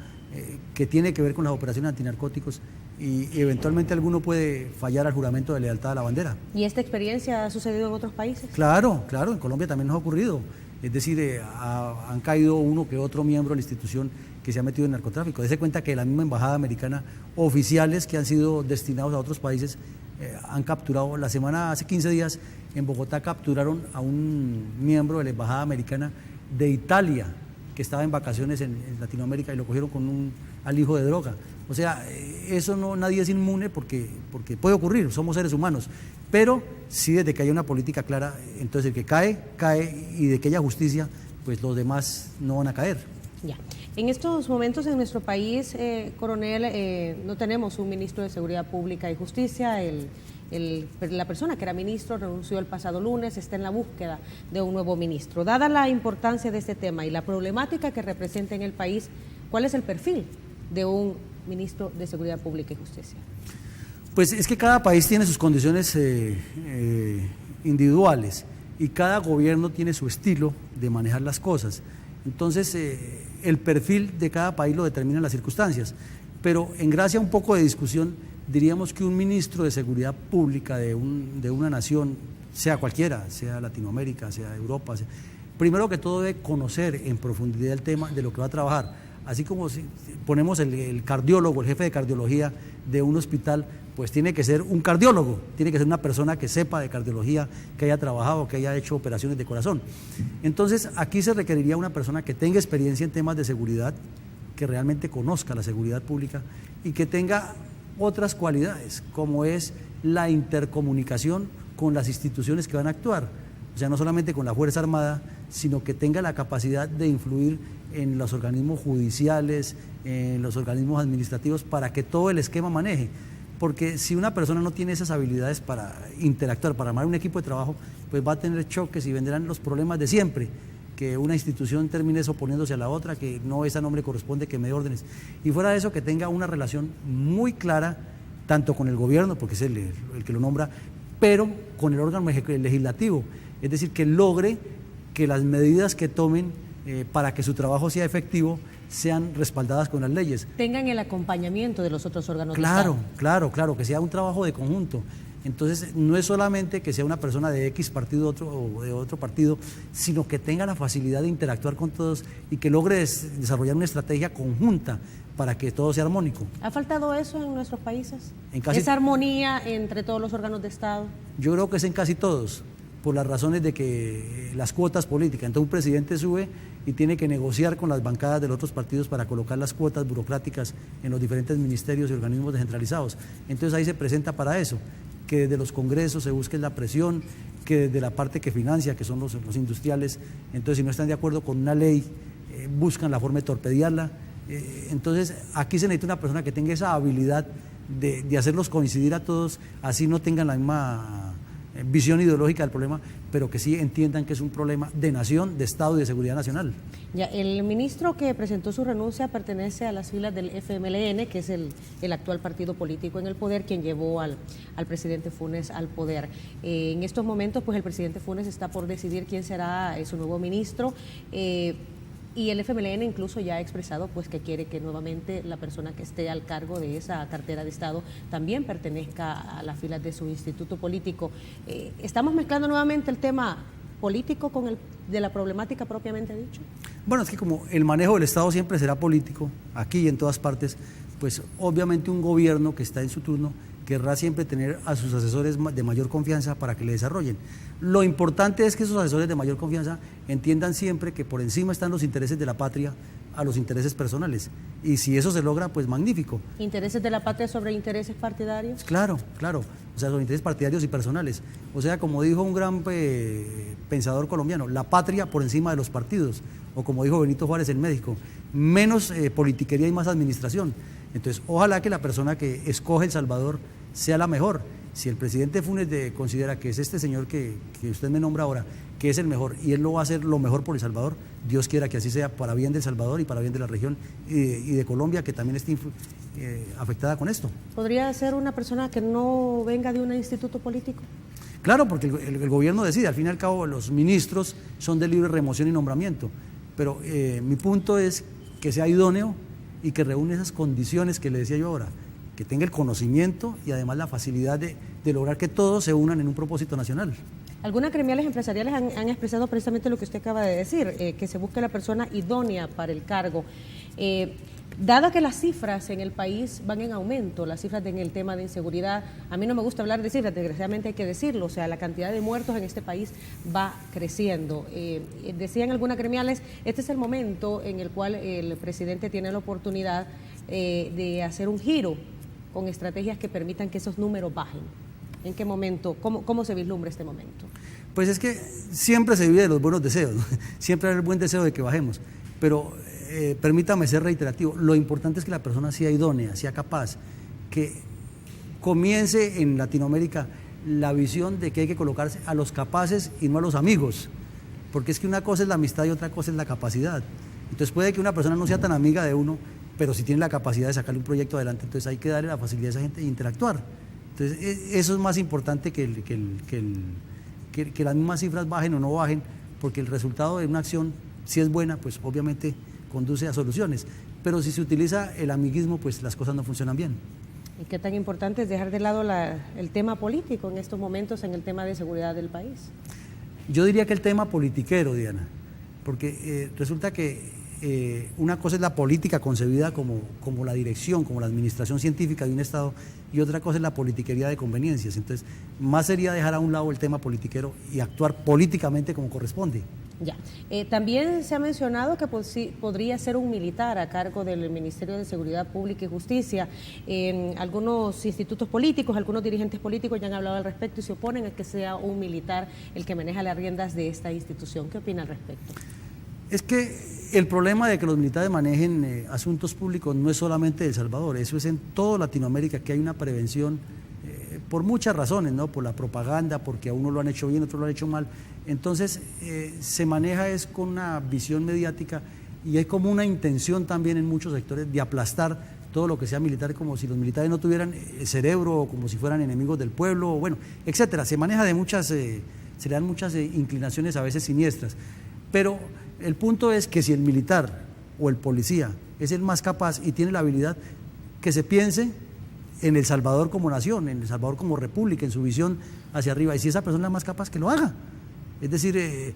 que tiene que ver con las operaciones antinarcóticos, y eventualmente alguno puede fallar al juramento de lealtad a la bandera. ¿Y esta experiencia ha sucedido en otros países? Claro, claro, en Colombia también nos ha ocurrido. Es decir, han caído uno que otro miembro de la institución que se ha metido en narcotráfico. Dese cuenta que la misma embajada americana, oficiales que han sido destinados a otros países, han capturado, hace 15 días en Bogotá capturaron a un miembro de la embajada americana de Italia, que estaba en vacaciones en Latinoamérica, y lo cogieron con un alijo de droga. O sea, eso no, nadie es inmune porque puede ocurrir, somos seres humanos. Pero sí, desde que haya una política clara, entonces el que cae, cae, y de que haya justicia, pues los demás no van a caer. Ya. En estos momentos en nuestro país, coronel, no tenemos un ministro de Seguridad Pública y Justicia. La persona que era ministro renunció el pasado lunes, está en la búsqueda de un nuevo ministro. Dada la importancia de este tema y la problemática que representa en el país, ¿cuál es el perfil de un ministro de Seguridad Pública y Justicia? Pues es que cada país tiene sus condiciones individuales, y cada gobierno tiene su estilo de manejar las cosas. Entonces, el perfil de cada país lo determinan las circunstancias. Pero en gracia a un poco de discusión, diríamos que un ministro de Seguridad Pública de una nación, sea cualquiera, sea Latinoamérica, sea Europa, primero que todo debe conocer en profundidad el tema de lo que va a trabajar. Así como si ponemos el cardiólogo, el jefe de cardiología de un hospital, pues tiene que ser un cardiólogo, tiene que ser una persona que sepa de cardiología, que haya trabajado, que haya hecho operaciones de corazón. Entonces, aquí se requeriría una persona que tenga experiencia en temas de seguridad, que realmente conozca la seguridad pública y que tenga otras cualidades, como es la intercomunicación con las instituciones que van a actuar. O sea, no solamente con la Fuerza Armada, sino que tenga la capacidad de influir en los organismos judiciales, en los organismos administrativos, para que todo el esquema maneje. Porque si una persona no tiene esas habilidades para interactuar, para armar un equipo de trabajo, pues va a tener choques y vendrán los problemas de siempre, que una institución termine oponiéndose a la otra, que no, esa no le corresponde, que me dé órdenes. Y fuera de eso, que tenga una relación muy clara, tanto con el gobierno, porque es el que lo nombra, pero con el órgano legislativo. Es decir, que logre que las medidas que tomen para que su trabajo sea efectivo sean respaldadas con las leyes. Tengan el acompañamiento de los otros órganos Claro, de Estado. claro, que sea un trabajo de conjunto. Entonces, no es solamente que sea una persona de X partido o de otro partido, sino que tenga la facilidad de interactuar con todos y que logre desarrollar una estrategia conjunta para que todo sea armónico. ¿Ha faltado eso en nuestros países? Casi, ¿Esa armonía entre todos los órganos de Estado? Yo creo que es en casi todos, por las razones de que las cuotas políticas. Entonces un presidente sube y tiene que negociar con las bancadas de los otros partidos para colocar las cuotas burocráticas en los diferentes ministerios y organismos descentralizados. Entonces ahí se presenta para eso, que desde los congresos se busque la presión, que desde la parte que financia, que son los industriales, entonces si no están de acuerdo con una ley, buscan la forma de torpedearla. Entonces aquí se necesita una persona que tenga esa habilidad de hacerlos coincidir a todos, así no tengan la misma visión ideológica del problema, pero que sí entiendan que es un problema de nación, de Estado y de seguridad nacional. Ya, el ministro que presentó su renuncia pertenece a las filas del FMLN, que es el actual partido político en el poder, quien llevó al presidente Funes al poder. En estos momentos, pues el presidente Funes está por decidir quién será su nuevo ministro. Y el FMLN incluso ya ha expresado pues que quiere que nuevamente la persona que esté al cargo de esa cartera de Estado también pertenezca a las filas de su instituto político. ¿Estamos mezclando nuevamente el tema político con el de la problemática propiamente dicho? Bueno, es que como el manejo del Estado siempre será político, aquí y en todas partes, pues obviamente un gobierno que está en su turno querrá siempre tener a sus asesores de mayor confianza para que le desarrollen. Lo importante es que esos asesores de mayor confianza entiendan siempre que por encima están los intereses de la patria a los intereses personales. Y si eso se logra, pues magnífico. ¿Intereses de la patria sobre intereses partidarios? Claro, claro. O sea, son intereses partidarios y personales. O sea, como dijo un gran pensador colombiano, la patria por encima de los partidos. O como dijo Benito Juárez en México, menos politiquería y más administración. Entonces, ojalá que la persona que escoge El Salvador sea la mejor. Si el presidente Funes considera que es este señor que usted me nombra ahora, que es el mejor, y él lo va a hacer lo mejor por El Salvador, Dios quiera que así sea, para bien de El Salvador y para bien de la región y de Colombia, que también está afectada con esto. ¿Podría ser una persona que no venga de un instituto político? Claro, porque el gobierno decide, al fin y al cabo los ministros son de libre remoción y nombramiento, pero mi punto es que sea idóneo y que reúne esas condiciones que le decía yo ahora, que tenga el conocimiento y además la facilidad de lograr que todos se unan en un propósito nacional. Algunas gremiales empresariales han expresado precisamente lo que usted acaba de decir, que se busque la persona idónea para el cargo. Dada que las cifras en el país van en aumento, las cifras en el tema de inseguridad, a mí no me gusta hablar de cifras, desgraciadamente hay que decirlo, o sea, la cantidad de muertos en este país va creciendo. Decían algunas gremiales, este es el momento en el cual el presidente tiene la oportunidad de hacer un giro con estrategias que permitan que esos números bajen. ¿En qué momento? ¿Cómo se vislumbra este momento? Pues es que siempre se vive de los buenos deseos, ¿no? Siempre hay el buen deseo de que bajemos, pero permítame ser reiterativo, lo importante es que la persona sea idónea, sea capaz, que comience en Latinoamérica la visión de que hay que colocarse a los capaces y no a los amigos, porque es que una cosa es la amistad y otra cosa es la capacidad. Entonces puede que una persona no sea tan amiga de uno, pero si tiene la capacidad de sacarle un proyecto adelante, entonces hay que darle la facilidad a esa gente de interactuar. Entonces eso es más importante que las mismas cifras bajen o no bajen, porque el resultado de una acción, si es buena, pues obviamente conduce a soluciones, pero si se utiliza el amiguismo, pues las cosas no funcionan bien. ¿Y qué tan importante es dejar de lado el tema político en estos momentos en el tema de seguridad del país? Yo diría que el tema politiquero, Diana, porque resulta que una cosa es la política concebida como la dirección, como la administración científica de un Estado, y otra cosa es la politiquería de conveniencias. Entonces, más sería dejar a un lado el tema politiquero y actuar políticamente como corresponde. Ya. También se ha mencionado que podría ser un militar a cargo del Ministerio de Seguridad Pública y Justicia. Algunos institutos políticos, algunos dirigentes políticos ya han hablado al respecto y se oponen a que sea un militar el que maneja las riendas de esta institución. ¿Qué opina al respecto? Es que el problema de que los militares manejen asuntos públicos no es solamente de El Salvador, eso es en toda Latinoamérica, que hay una prevención por muchas razones, ¿no? Por la propaganda, porque a uno lo han hecho bien, a otro lo han hecho mal. Entonces se maneja es con una visión mediática y hay como una intención también en muchos sectores de aplastar todo lo que sea militar, como si los militares no tuvieran cerebro, o como si fueran enemigos del pueblo, bueno, etcétera. Se maneja de muchas, se le dan muchas inclinaciones a veces siniestras, pero el punto es que si el militar o el policía es el más capaz y tiene la habilidad, que se piense en El Salvador como nación, en El Salvador como república, en su visión hacia arriba. Y si esa persona es la más capaz, que lo haga. Es decir,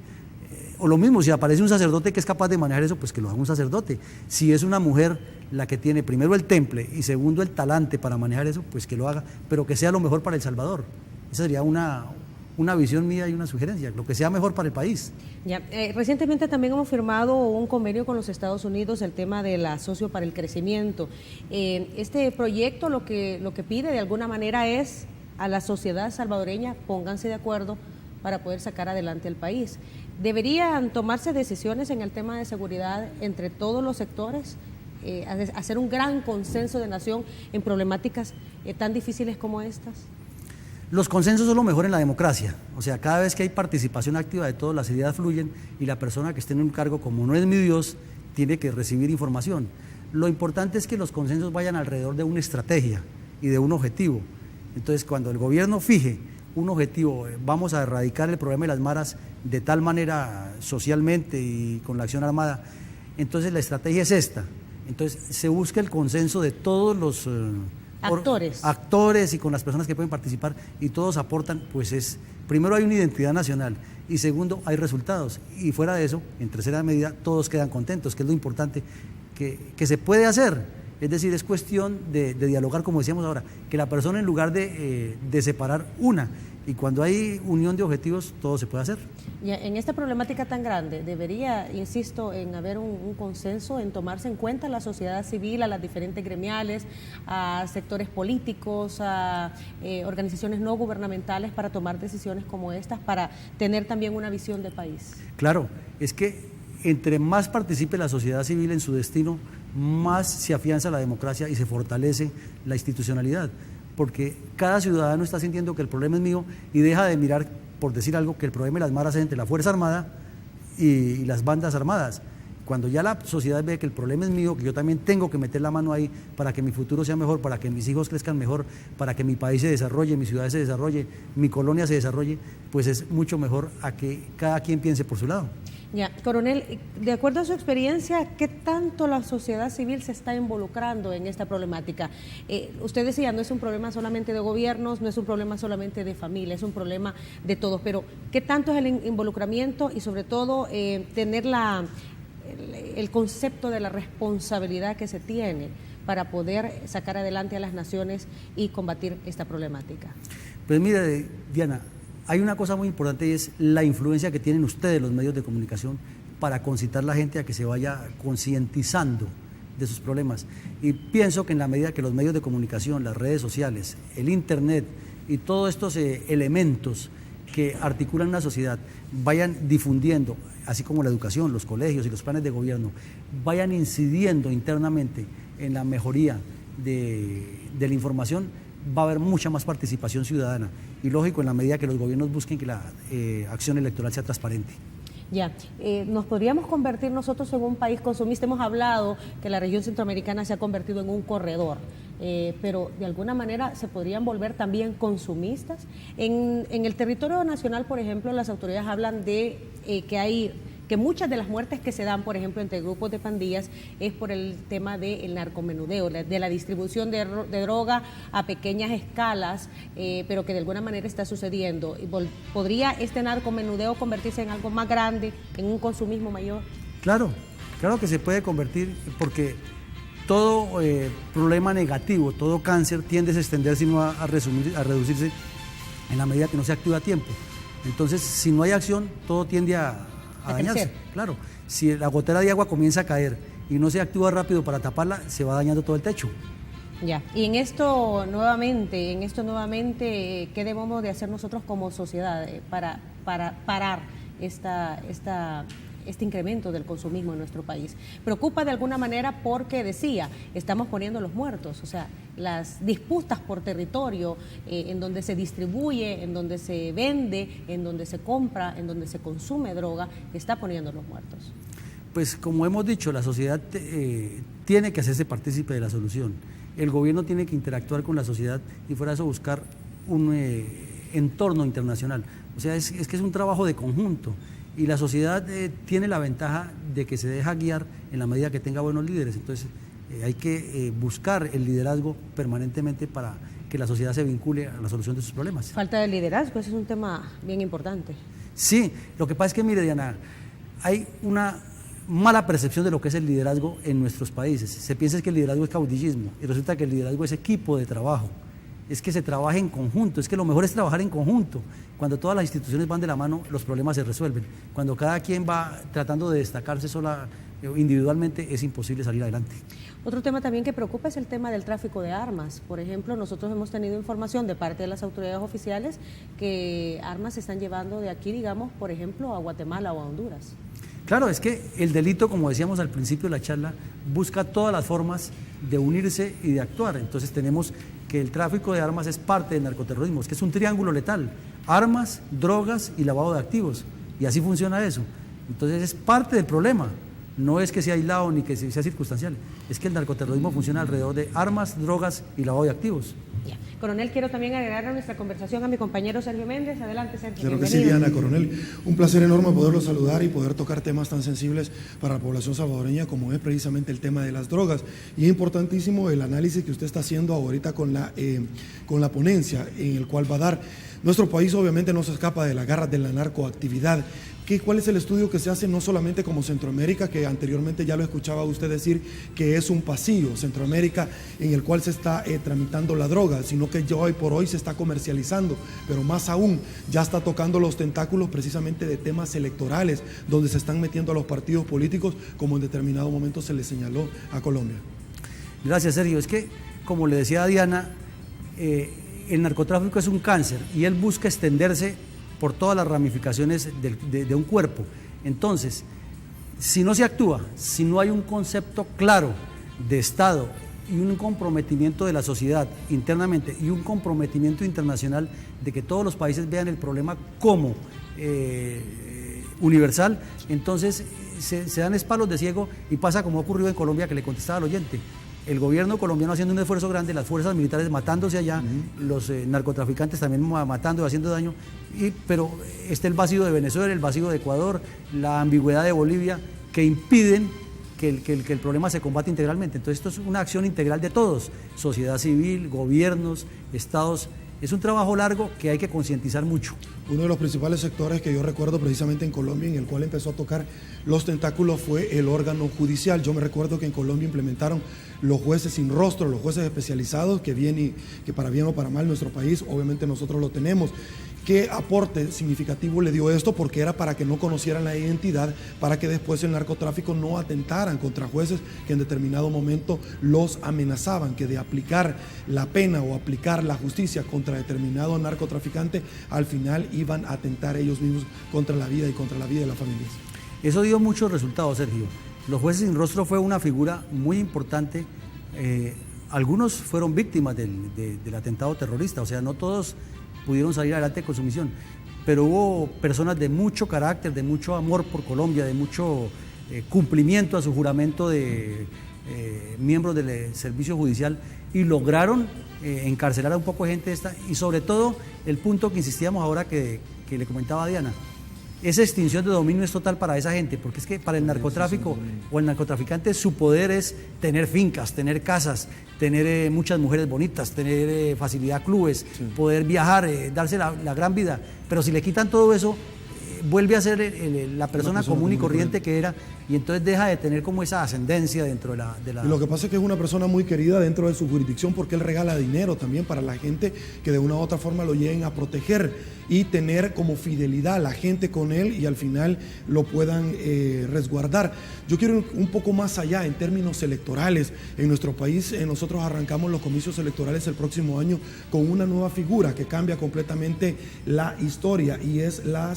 o lo mismo, si aparece un sacerdote que es capaz de manejar eso, pues que lo haga un sacerdote. Si es una mujer la que tiene primero el temple y segundo el talante para manejar eso, pues que lo haga, pero que sea lo mejor para El Salvador. Esa sería una visión mía y una sugerencia, lo que sea mejor para el país. Ya, recientemente también hemos firmado un convenio con los Estados Unidos, el tema del socio para el crecimiento. Este proyecto lo que pide de alguna manera es a la sociedad salvadoreña, pónganse de acuerdo para poder sacar adelante el país. ¿Deberían tomarse decisiones en el tema de seguridad entre todos los sectores? Hacer un gran consenso de nación en problemáticas tan difíciles como estas. Los consensos son lo mejor en la democracia, o sea, cada vez que hay participación activa de todos, las ideas fluyen y la persona que esté en un cargo, como no es mi Dios, tiene que recibir información. Lo importante es que los consensos vayan alrededor de una estrategia y de un objetivo. Entonces, cuando el gobierno fije un objetivo, vamos a erradicar el problema de las maras de tal manera socialmente y con la acción armada, entonces la estrategia es esta. Entonces se busca el consenso de todos los actores y con las personas que pueden participar y todos aportan, pues primero hay una identidad nacional y segundo hay resultados y fuera de eso, en tercera medida, todos quedan contentos, que es lo importante que se puede hacer. Es decir, es cuestión de dialogar, como decíamos ahora, que la persona en lugar de separar una, y cuando hay unión de objetivos, todo se puede hacer. Ya, en esta problemática tan grande, debería, insisto, en haber un consenso, en tomarse en cuenta a la sociedad civil, a las diferentes gremiales, a sectores políticos, a organizaciones no gubernamentales para tomar decisiones como estas, para tener también una visión de país. Claro, es que entre más participe la sociedad civil en su destino, más se afianza la democracia y se fortalece la institucionalidad, porque cada ciudadano está sintiendo que el problema es mío y deja de mirar, por decir algo, que el problema de las maras es entre la Fuerza Armada y las bandas armadas. Cuando ya la sociedad ve que el problema es mío, que yo también tengo que meter la mano ahí para que mi futuro sea mejor, para que mis hijos crezcan mejor, para que mi país se desarrolle, mi ciudad se desarrolle, mi colonia se desarrolle, pues es mucho mejor a que cada quien piense por su lado. Ya, coronel, de acuerdo a su experiencia, ¿qué tanto la sociedad civil se está involucrando en esta problemática? Usted decía, no es un problema solamente de gobiernos, no es un problema solamente de familia, es un problema de todos, pero ¿qué tanto es el involucramiento y sobre todo tener el concepto de la responsabilidad que se tiene para poder sacar adelante a las naciones y combatir esta problemática? Pues mire, Diana, hay una cosa muy importante y es la influencia que tienen ustedes, los medios de comunicación, para concitar a la gente a que se vaya concientizando de sus problemas. Y pienso que en la medida que los medios de comunicación, las redes sociales, el internet y todos estos elementos que articulan una sociedad vayan difundiendo, así como la educación, los colegios y los planes de gobierno, vayan incidiendo internamente en la mejoría de la información, va a haber mucha más participación ciudadana y lógico en la medida que los gobiernos busquen que la acción electoral sea transparente. Ya, ¿nos podríamos convertir nosotros en un país consumista? Hemos hablado que la región centroamericana se ha convertido en un corredor, pero de alguna manera se podrían volver también consumistas. En el territorio nacional, por ejemplo, las autoridades hablan de que muchas de las muertes que se dan, por ejemplo, entre grupos de pandillas, es por el tema del narcomenudeo, de la distribución de droga a pequeñas escalas, pero que de alguna manera está sucediendo. ¿Podría este narcomenudeo convertirse en algo más grande, en un consumismo mayor? Claro que se puede convertir, porque todo problema negativo, todo cáncer tiende a extenderse y no a reducirse en la medida que no se actúa a tiempo. Entonces, si no hay acción, todo tiende a dañarse. Claro, si la gotera de agua comienza a caer y no se actúa rápido para taparla, se va dañando todo el techo. Ya, y en esto nuevamente, ¿qué debemos de hacer nosotros como sociedad para parar este incremento del consumismo en nuestro país? Preocupa de alguna manera porque, decía, estamos poniendo los muertos, o sea, las disputas por territorio, en donde se distribuye, en donde se vende, en donde se compra, en donde se consume droga, está poniendo los muertos. Pues como hemos dicho, la sociedad tiene que hacerse partícipe de la solución. El gobierno tiene que interactuar con la sociedad y fuera de eso buscar un entorno internacional. O sea, es que es un trabajo de conjunto. Y la sociedad tiene la ventaja de que se deja guiar en la medida que tenga buenos líderes. Entonces, Hay que buscar el liderazgo permanentemente para que la sociedad se vincule a la solución de sus problemas. Falta de liderazgo, ese es un tema bien importante. Sí, lo que pasa es que, mire, Diana, hay una mala percepción de lo que es el liderazgo en nuestros países. Se piensa que el liderazgo es caudillismo y resulta que el liderazgo es equipo de trabajo. Es que se trabaje en conjunto, es que lo mejor es trabajar en conjunto. Cuando todas las instituciones van de la mano, los problemas se resuelven. Cuando cada quien va tratando de destacarse sola, individualmente, es imposible salir adelante. Otro tema también que preocupa es el tema del tráfico de armas. Por ejemplo, nosotros hemos tenido información de parte de las autoridades oficiales que armas se están llevando de aquí, digamos, por ejemplo, a Guatemala o a Honduras. Claro, es que el delito, como decíamos al principio de la charla, busca todas las formas de unirse y de actuar. Entonces tenemos que el tráfico de armas es parte del narcoterrorismo, es que es un triángulo letal: armas, drogas y lavado de activos. Y así funciona eso. Entonces es parte del problema. No es que sea aislado ni que sea circunstancial, es que el narcoterrorismo funciona alrededor de armas, drogas y lavado de activos. Ya. Coronel, quiero también agregar a nuestra conversación a mi compañero Sergio Méndez. Adelante, Sergio. Claro que sí, Diana, coronel. Un placer enorme poderlo saludar y poder tocar temas tan sensibles para la población salvadoreña como es precisamente el tema de las drogas. Y es importantísimo el análisis que usted está haciendo ahorita con la ponencia en el cual va a dar. Nuestro país obviamente no se escapa de las garras de la narcoactividad. ¿Cuál es el estudio que se hace no solamente como Centroamérica, que anteriormente ya lo escuchaba usted decir que es un pasillo, Centroamérica, en el cual se está tramitando la droga, sino que ya hoy por hoy se está comercializando, pero más aún ya está tocando los tentáculos precisamente de temas electorales, donde se están metiendo a los partidos políticos, como en determinado momento se le señaló a Colombia? Gracias, Sergio. Es que, como le decía a Diana, el narcotráfico es un cáncer y él busca extenderse por todas las ramificaciones de un cuerpo. Entonces, si no se actúa, si no hay un concepto claro de Estado y un comprometimiento de la sociedad internamente y un comprometimiento internacional de que todos los países vean el problema como universal, entonces se dan palos de ciego y pasa como ha ocurrido en Colombia, que le contestaba al oyente. El gobierno colombiano haciendo un esfuerzo grande, las fuerzas militares matándose allá, los narcotraficantes también matando y haciendo daño, pero está el vacío de Venezuela, el vacío de Ecuador, la ambigüedad de Bolivia, que impiden que el problema se combate integralmente. Entonces esto es una acción integral de todos, sociedad civil, gobiernos, estados. Es un trabajo largo que hay que concientizar mucho. Uno de los principales sectores que yo recuerdo precisamente en Colombia, en el cual empezó a tocar los tentáculos, fue el órgano judicial. Yo me recuerdo que en Colombia implementaron los jueces sin rostro, los jueces especializados, que para bien o para mal nuestro país, obviamente nosotros lo tenemos. ¿Qué aporte significativo le dio esto? Porque era para que no conocieran la identidad, para que después el narcotráfico no atentaran contra jueces que en determinado momento los amenazaban, que de aplicar la pena o aplicar la justicia contra determinado narcotraficante, al final iban a atentar ellos mismos contra la vida y contra la vida de las familias. Eso dio muchos resultados, Sergio. Los jueces sin rostro fue una figura muy importante. Algunos fueron víctimas del atentado terrorista, o sea, no todos pudieron salir adelante con su misión, pero hubo personas de mucho carácter, de mucho amor por Colombia, de mucho cumplimiento a su juramento de miembros del servicio judicial, y lograron encarcelar a un poco de gente y sobre todo el punto que insistíamos ahora que le comentaba a Diana. Esa extinción de dominio es total para esa gente, porque es que para el narcotráfico o el narcotraficante su poder es tener fincas, tener casas, tener muchas mujeres bonitas, tener facilidad a clubes, poder viajar, darse la gran vida. Pero si le quitan todo eso, vuelve a ser la persona común y corriente que era, y entonces deja de tener como esa ascendencia dentro de la... Y lo que pasa es que es una persona muy querida dentro de su jurisdicción, porque él regala dinero también para la gente que de una u otra forma lo lleguen a proteger y tener como fidelidad a la gente con él y al final lo puedan resguardar. Yo quiero ir un poco más allá en términos electorales. En nuestro país nosotros arrancamos los comicios electorales el próximo año con una nueva figura que cambia completamente la historia, y es la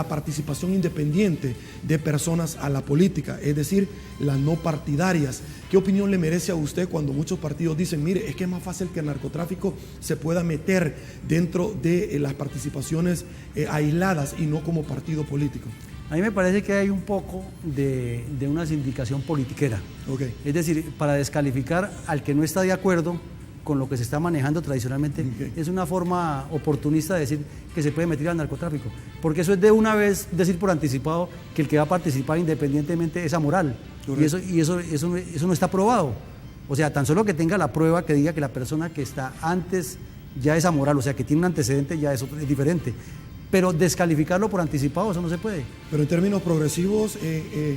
participación independiente de personas a la política, es decir, las no partidarias. ¿Qué opinión le merece a usted cuando muchos partidos dicen, mire, es que es más fácil que el narcotráfico se pueda meter dentro de las participaciones aisladas y no como partido político? A mí me parece que hay un poco de una sindicación politiquera. Okay. Es decir, para descalificar al que no está de acuerdo con lo que se está manejando tradicionalmente, es una forma oportunista de decir que se puede meter al narcotráfico, porque eso es de una vez decir por anticipado que el que va a participar independientemente es amoral. Y eso no está probado. O sea, tan solo que tenga la prueba que diga que la persona que está antes ya es amoral, o sea, que tiene un antecedente ya es diferente. Pero descalificarlo por anticipado, eso no se puede. Pero en términos progresivos,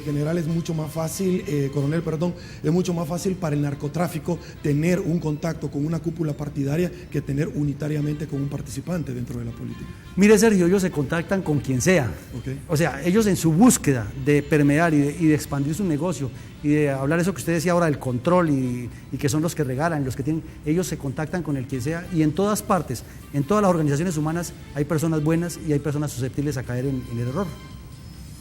general, es mucho más fácil, coronel, perdón, es mucho más fácil para el narcotráfico tener un contacto con una cúpula partidaria que tener unitariamente con un participante dentro de la política. Mire, Sergio, ellos se contactan con quien sea. Okay. O sea, ellos en su búsqueda de permear y de expandir su negocio y de hablar eso que usted decía ahora del control y que son los que regalan, los que tienen, ellos se contactan con el quien sea y en todas partes, en todas las organizaciones humanas hay personas buenas y hay personas susceptibles a caer en el error.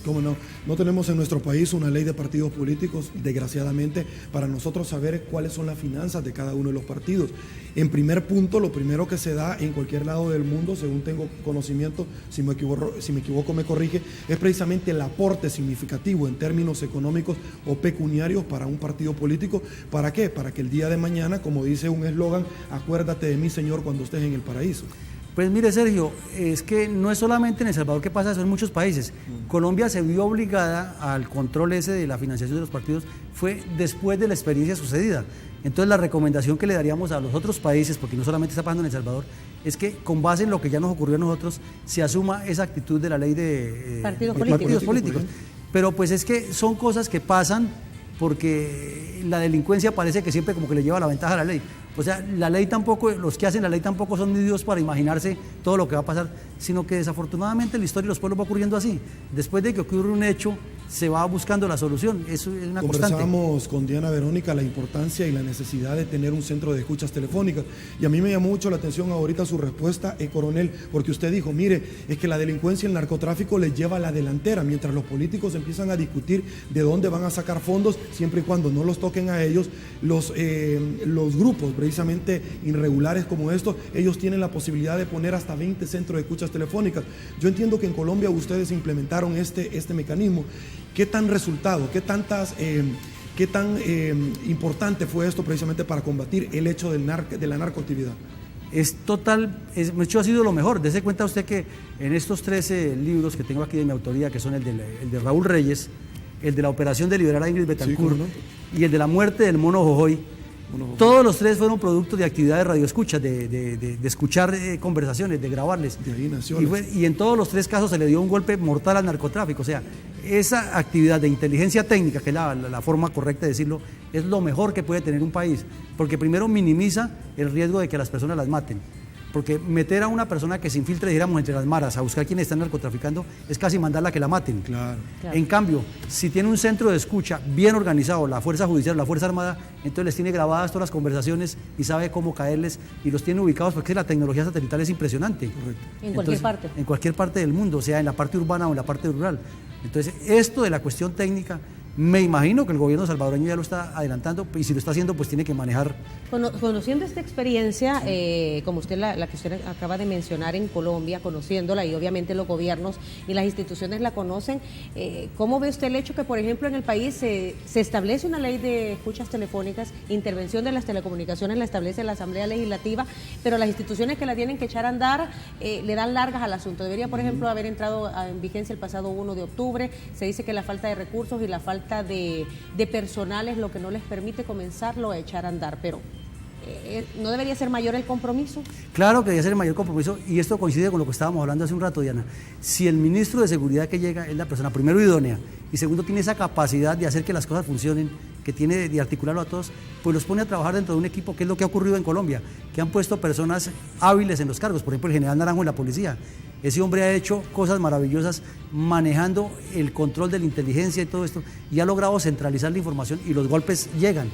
¿Cómo no? No tenemos en nuestro país una ley de partidos políticos, desgraciadamente, para nosotros saber cuáles son las finanzas de cada uno de los partidos. En primer punto, lo primero que se da en cualquier lado del mundo, según tengo conocimiento, si me equivoco me corrige, es precisamente el aporte significativo en términos económicos o pecuniarios para un partido político. ¿Para qué? Para que el día de mañana, como dice un eslogan, acuérdate de mí, Señor, cuando estés en el paraíso. Pues mire, Sergio, es que no es solamente en El Salvador que pasa eso, en muchos países. Colombia se vio obligada al control ese de la financiación de los partidos, fue después de la experiencia sucedida. Entonces la recomendación que le daríamos a los otros países, porque no solamente está pasando en El Salvador, es que con base en lo que ya nos ocurrió a nosotros, se asuma esa actitud de la ley de partidos políticos. Pero pues es que son cosas que pasan porque la delincuencia parece que siempre como que le lleva la ventaja a la ley. O sea, la ley tampoco, los que hacen la ley tampoco son ni Dios para imaginarse todo lo que va a pasar, sino que desafortunadamente la historia de los pueblos va ocurriendo así. Después de que ocurre un hecho, se va buscando la solución. Eso es una constante. Conversamos con Diana Verónica la importancia y la necesidad de tener un centro de escuchas telefónicas. Y a mí me llamó mucho la atención ahorita su respuesta, coronel, porque usted dijo, mire, es que la delincuencia y el narcotráfico les lleva a la delantera, mientras los políticos empiezan a discutir de dónde van a sacar fondos, siempre y cuando no los toquen a ellos, los grupos precisamente irregulares como estos, ellos tienen la posibilidad de poner hasta 20 centros de escuchas telefónicas. Yo entiendo que en Colombia ustedes implementaron este mecanismo. ¿Qué tan resultado, qué tan importante fue esto precisamente para combatir el hecho de la narcoactividad? Es total, ha sido lo mejor. Dese cuenta usted que en estos 13 libros que tengo aquí de mi autoría, que son el de Raúl Reyes, el de la operación de liberar a Ingrid Betancourt, sí, y el de la muerte del mono Jojoy, todos los tres fueron productos de actividad de radioescucha, de escuchar conversaciones, de grabarles. De ahí nació. Y en todos los tres casos se le dio un golpe mortal al narcotráfico. O sea, esa actividad de inteligencia técnica, que es la forma correcta de decirlo, es lo mejor que puede tener un país. Porque primero minimiza el riesgo de que las personas las maten. Porque meter a una persona que se infiltre, dijéramos, entre las maras a buscar quiénes están narcotraficando es casi mandarla a que la maten. Claro. En cambio, si tiene un centro de escucha bien organizado, la Fuerza Judicial, la Fuerza Armada, entonces les tiene grabadas todas las conversaciones y sabe cómo caerles y los tiene ubicados, porque la tecnología satelital es impresionante. Correcto. En cualquier parte. En cualquier parte del mundo, o sea, en la parte urbana o en la parte rural. Entonces, esto de la cuestión técnica, me imagino que el gobierno salvadoreño ya lo está adelantando y si lo está haciendo, pues tiene que manejar. Conociendo esta experiencia, como usted la que usted acaba de mencionar en Colombia, conociéndola y obviamente los gobiernos y las instituciones la conocen, ¿cómo ve usted el hecho que, por ejemplo, en el país se establece una ley de escuchas telefónicas, intervención de las telecomunicaciones la establece la Asamblea Legislativa, pero las instituciones que la tienen que echar a andar le dan largas al asunto? Debería, por ejemplo, haber entrado en vigencia el pasado 1 de octubre. Se dice que la falta de recursos y la falta de personal es lo que no les permite comenzarlo a echar a andar, pero ¿no debería ser mayor el compromiso? Claro que debería ser el mayor compromiso, y esto coincide con lo que estábamos hablando hace un rato, Diana. Si el ministro de Seguridad que llega es la persona, primero, idónea, y segundo, tiene esa capacidad de hacer que las cosas funcionen, que tiene de articularlo a todos, pues los pone a trabajar dentro de un equipo, que es lo que ha ocurrido en Colombia, que han puesto personas hábiles en los cargos, por ejemplo, el general Naranjo en la policía. Ese hombre ha hecho cosas maravillosas manejando el control de la inteligencia y todo esto, y ha logrado centralizar la información y los golpes llegan.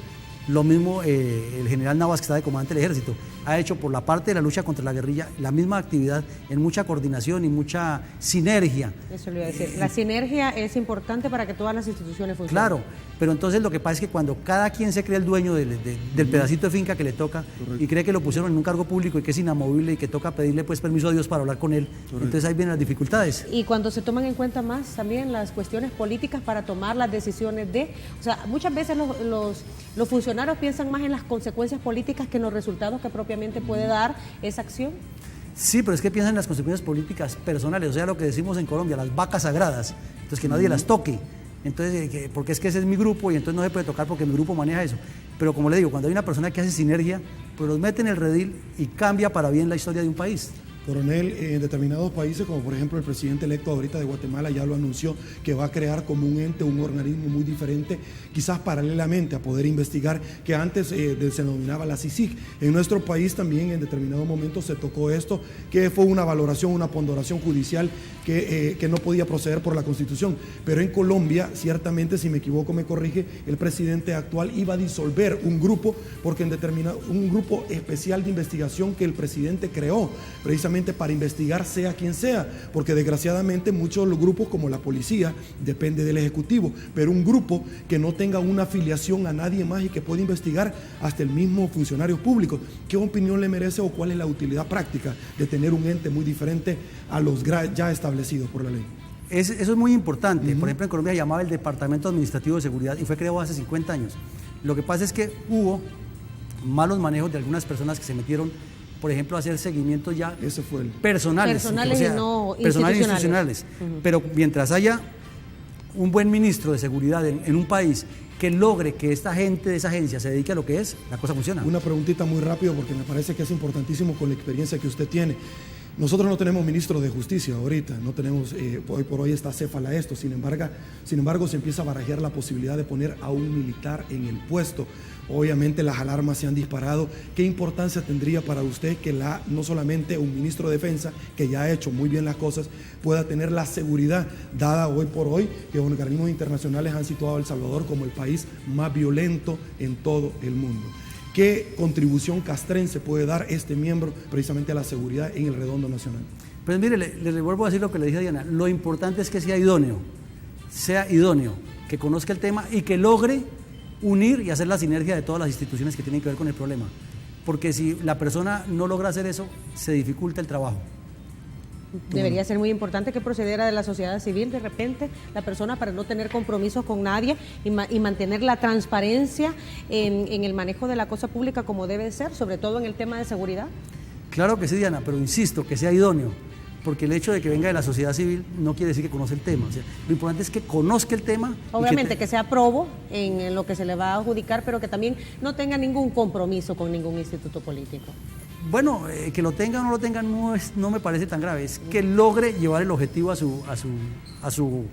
Lo mismo el general Navas, que está de comandante del ejército, ha hecho por la parte de la lucha contra la guerrilla la misma actividad en mucha coordinación y mucha sinergia. Eso le iba a decir. La sinergia es importante para que todas las instituciones funcionen. Claro, pero entonces lo que pasa es que cuando cada quien se cree el dueño del pedacito de finca que le toca, correcto, y cree que lo pusieron en un cargo público y que es inamovible y que toca pedirle pues permiso a Dios para hablar con él, correcto, entonces ahí vienen las dificultades. Y cuando se toman en cuenta más también las cuestiones políticas para tomar las decisiones o sea, muchas veces los funcionarios piensan más en las consecuencias políticas que en los resultados que propiamente puede dar esa acción. Sí, pero es que piensan en las consecuencias políticas personales, o sea, lo que decimos en Colombia, las vacas sagradas, entonces que nadie las toque. Entonces, porque es que ese es mi grupo y entonces no se puede tocar porque mi grupo maneja eso. Pero como le digo, cuando hay una persona que hace sinergia, pues los mete en el redil y cambia para bien la historia de un país. Coronel, en determinados países, como por ejemplo el presidente electo ahorita de Guatemala ya lo anunció, que va a crear como un ente, un organismo muy diferente, quizás paralelamente a poder investigar, que antes se denominaba la CICIG. En nuestro país también en determinado momento se tocó esto, que fue una valoración, una ponderación judicial que no podía proceder por la Constitución. Pero en Colombia, ciertamente, si me equivoco me corrige, el presidente actual iba a disolver un grupo, porque un grupo especial de investigación que el presidente creó, precisamente para investigar sea quien sea, porque desgraciadamente muchos de los grupos como la policía depende del Ejecutivo, pero un grupo que no tenga una afiliación a nadie más y que pueda investigar hasta el mismo funcionario público. ¿Qué opinión le merece o cuál es la utilidad práctica de tener un ente muy diferente a los ya establecidos por la ley? Eso es muy importante. Por ejemplo, en Colombia se llamaba el Departamento Administrativo de Seguridad y fue creado hace 50 años. Lo que pasa es que hubo malos manejos de algunas personas que se metieron, por ejemplo, a hacer seguimientos ya personales, o sea, y no personales institucionales. Pero mientras haya un buen ministro de seguridad en un país que logre que esta gente de esa agencia se dedique a lo que es, la cosa funciona. Una preguntita muy rápido porque me parece que es importantísimo con la experiencia que usted tiene. Nosotros no tenemos ministro de justicia ahorita, no tenemos, hoy por hoy está céfala esto, sin embargo se empieza a barajear la posibilidad de poner a un militar en el puesto. Obviamente las alarmas se han disparado. ¿Qué importancia tendría para usted que no solamente un ministro de defensa, que ya ha hecho muy bien las cosas, pueda tener la seguridad dada hoy por hoy que organismos internacionales han situado a El Salvador como el país más violento en todo el mundo? ¿Qué contribución castrense puede dar este miembro precisamente a la seguridad en el redondo nacional? Pues mire, le vuelvo a decir lo que le dije a Diana, lo importante es que sea idóneo, que conozca el tema y que logre unir y hacer la sinergia de todas las instituciones que tienen que ver con el problema, porque si la persona no logra hacer eso, se dificulta el trabajo. Debería ser muy importante que procediera de la sociedad civil de repente la persona para no tener compromisos con nadie y mantener la transparencia en el manejo de la cosa pública como debe ser, sobre todo en el tema de seguridad. Claro que sí, Diana, pero insisto, que sea idóneo, porque el hecho de que venga de la sociedad civil no quiere decir que conoce el tema. O sea, lo importante es que conozca el tema. Obviamente que sea probo en lo que se le va a adjudicar, pero que también no tenga ningún compromiso con ningún instituto político. Bueno, que lo tenga o no lo tenga no me parece tan grave, es que logre llevar el objetivo a su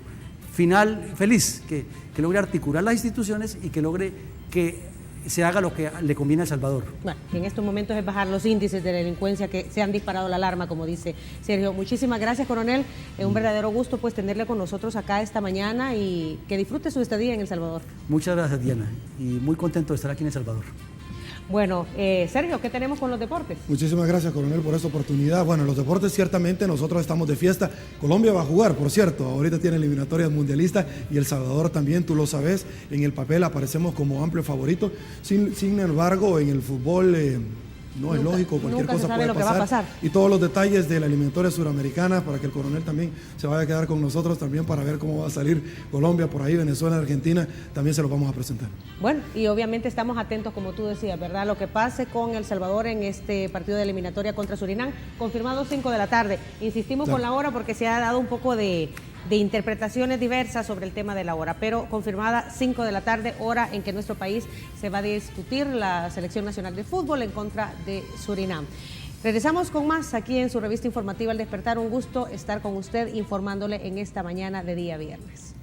final feliz, que logre articular las instituciones y que logre que se haga lo que le conviene a El Salvador. Bueno, en estos momentos es bajar los índices de delincuencia que se han disparado la alarma, como dice Sergio. Muchísimas gracias, coronel. Es un verdadero gusto pues tenerle con nosotros acá esta mañana y que disfrute su estadía en El Salvador. Muchas gracias, Diana, y muy contento de estar aquí en El Salvador. Bueno, Sergio, ¿qué tenemos con los deportes? Muchísimas gracias, coronel, por esta oportunidad. Bueno, los deportes ciertamente nosotros estamos de fiesta. Colombia va a jugar, por cierto, ahorita tiene eliminatorias mundialistas y El Salvador también, tú lo sabes, en el papel aparecemos como amplio favorito. Sin embargo, en el fútbol no es lógico, cualquier cosa puede pasar. Y todos los detalles de la eliminatoria suramericana para que el coronel también se vaya a quedar con nosotros también para ver cómo va a salir Colombia por ahí, Venezuela, Argentina, también se los vamos a presentar. Bueno, y obviamente estamos atentos, como tú decías, ¿verdad? Lo que pase con El Salvador en este partido de eliminatoria contra Surinam, confirmado 5 de la tarde. Insistimos con la hora porque se ha dado un poco de interpretaciones diversas sobre el tema de la hora, pero confirmada 5 de la tarde, hora en que en nuestro país se va a discutir la Selección Nacional de Fútbol en contra de Surinam. Regresamos con más aquí en su revista informativa El Despertar. Un gusto estar con usted informándole en esta mañana de día viernes.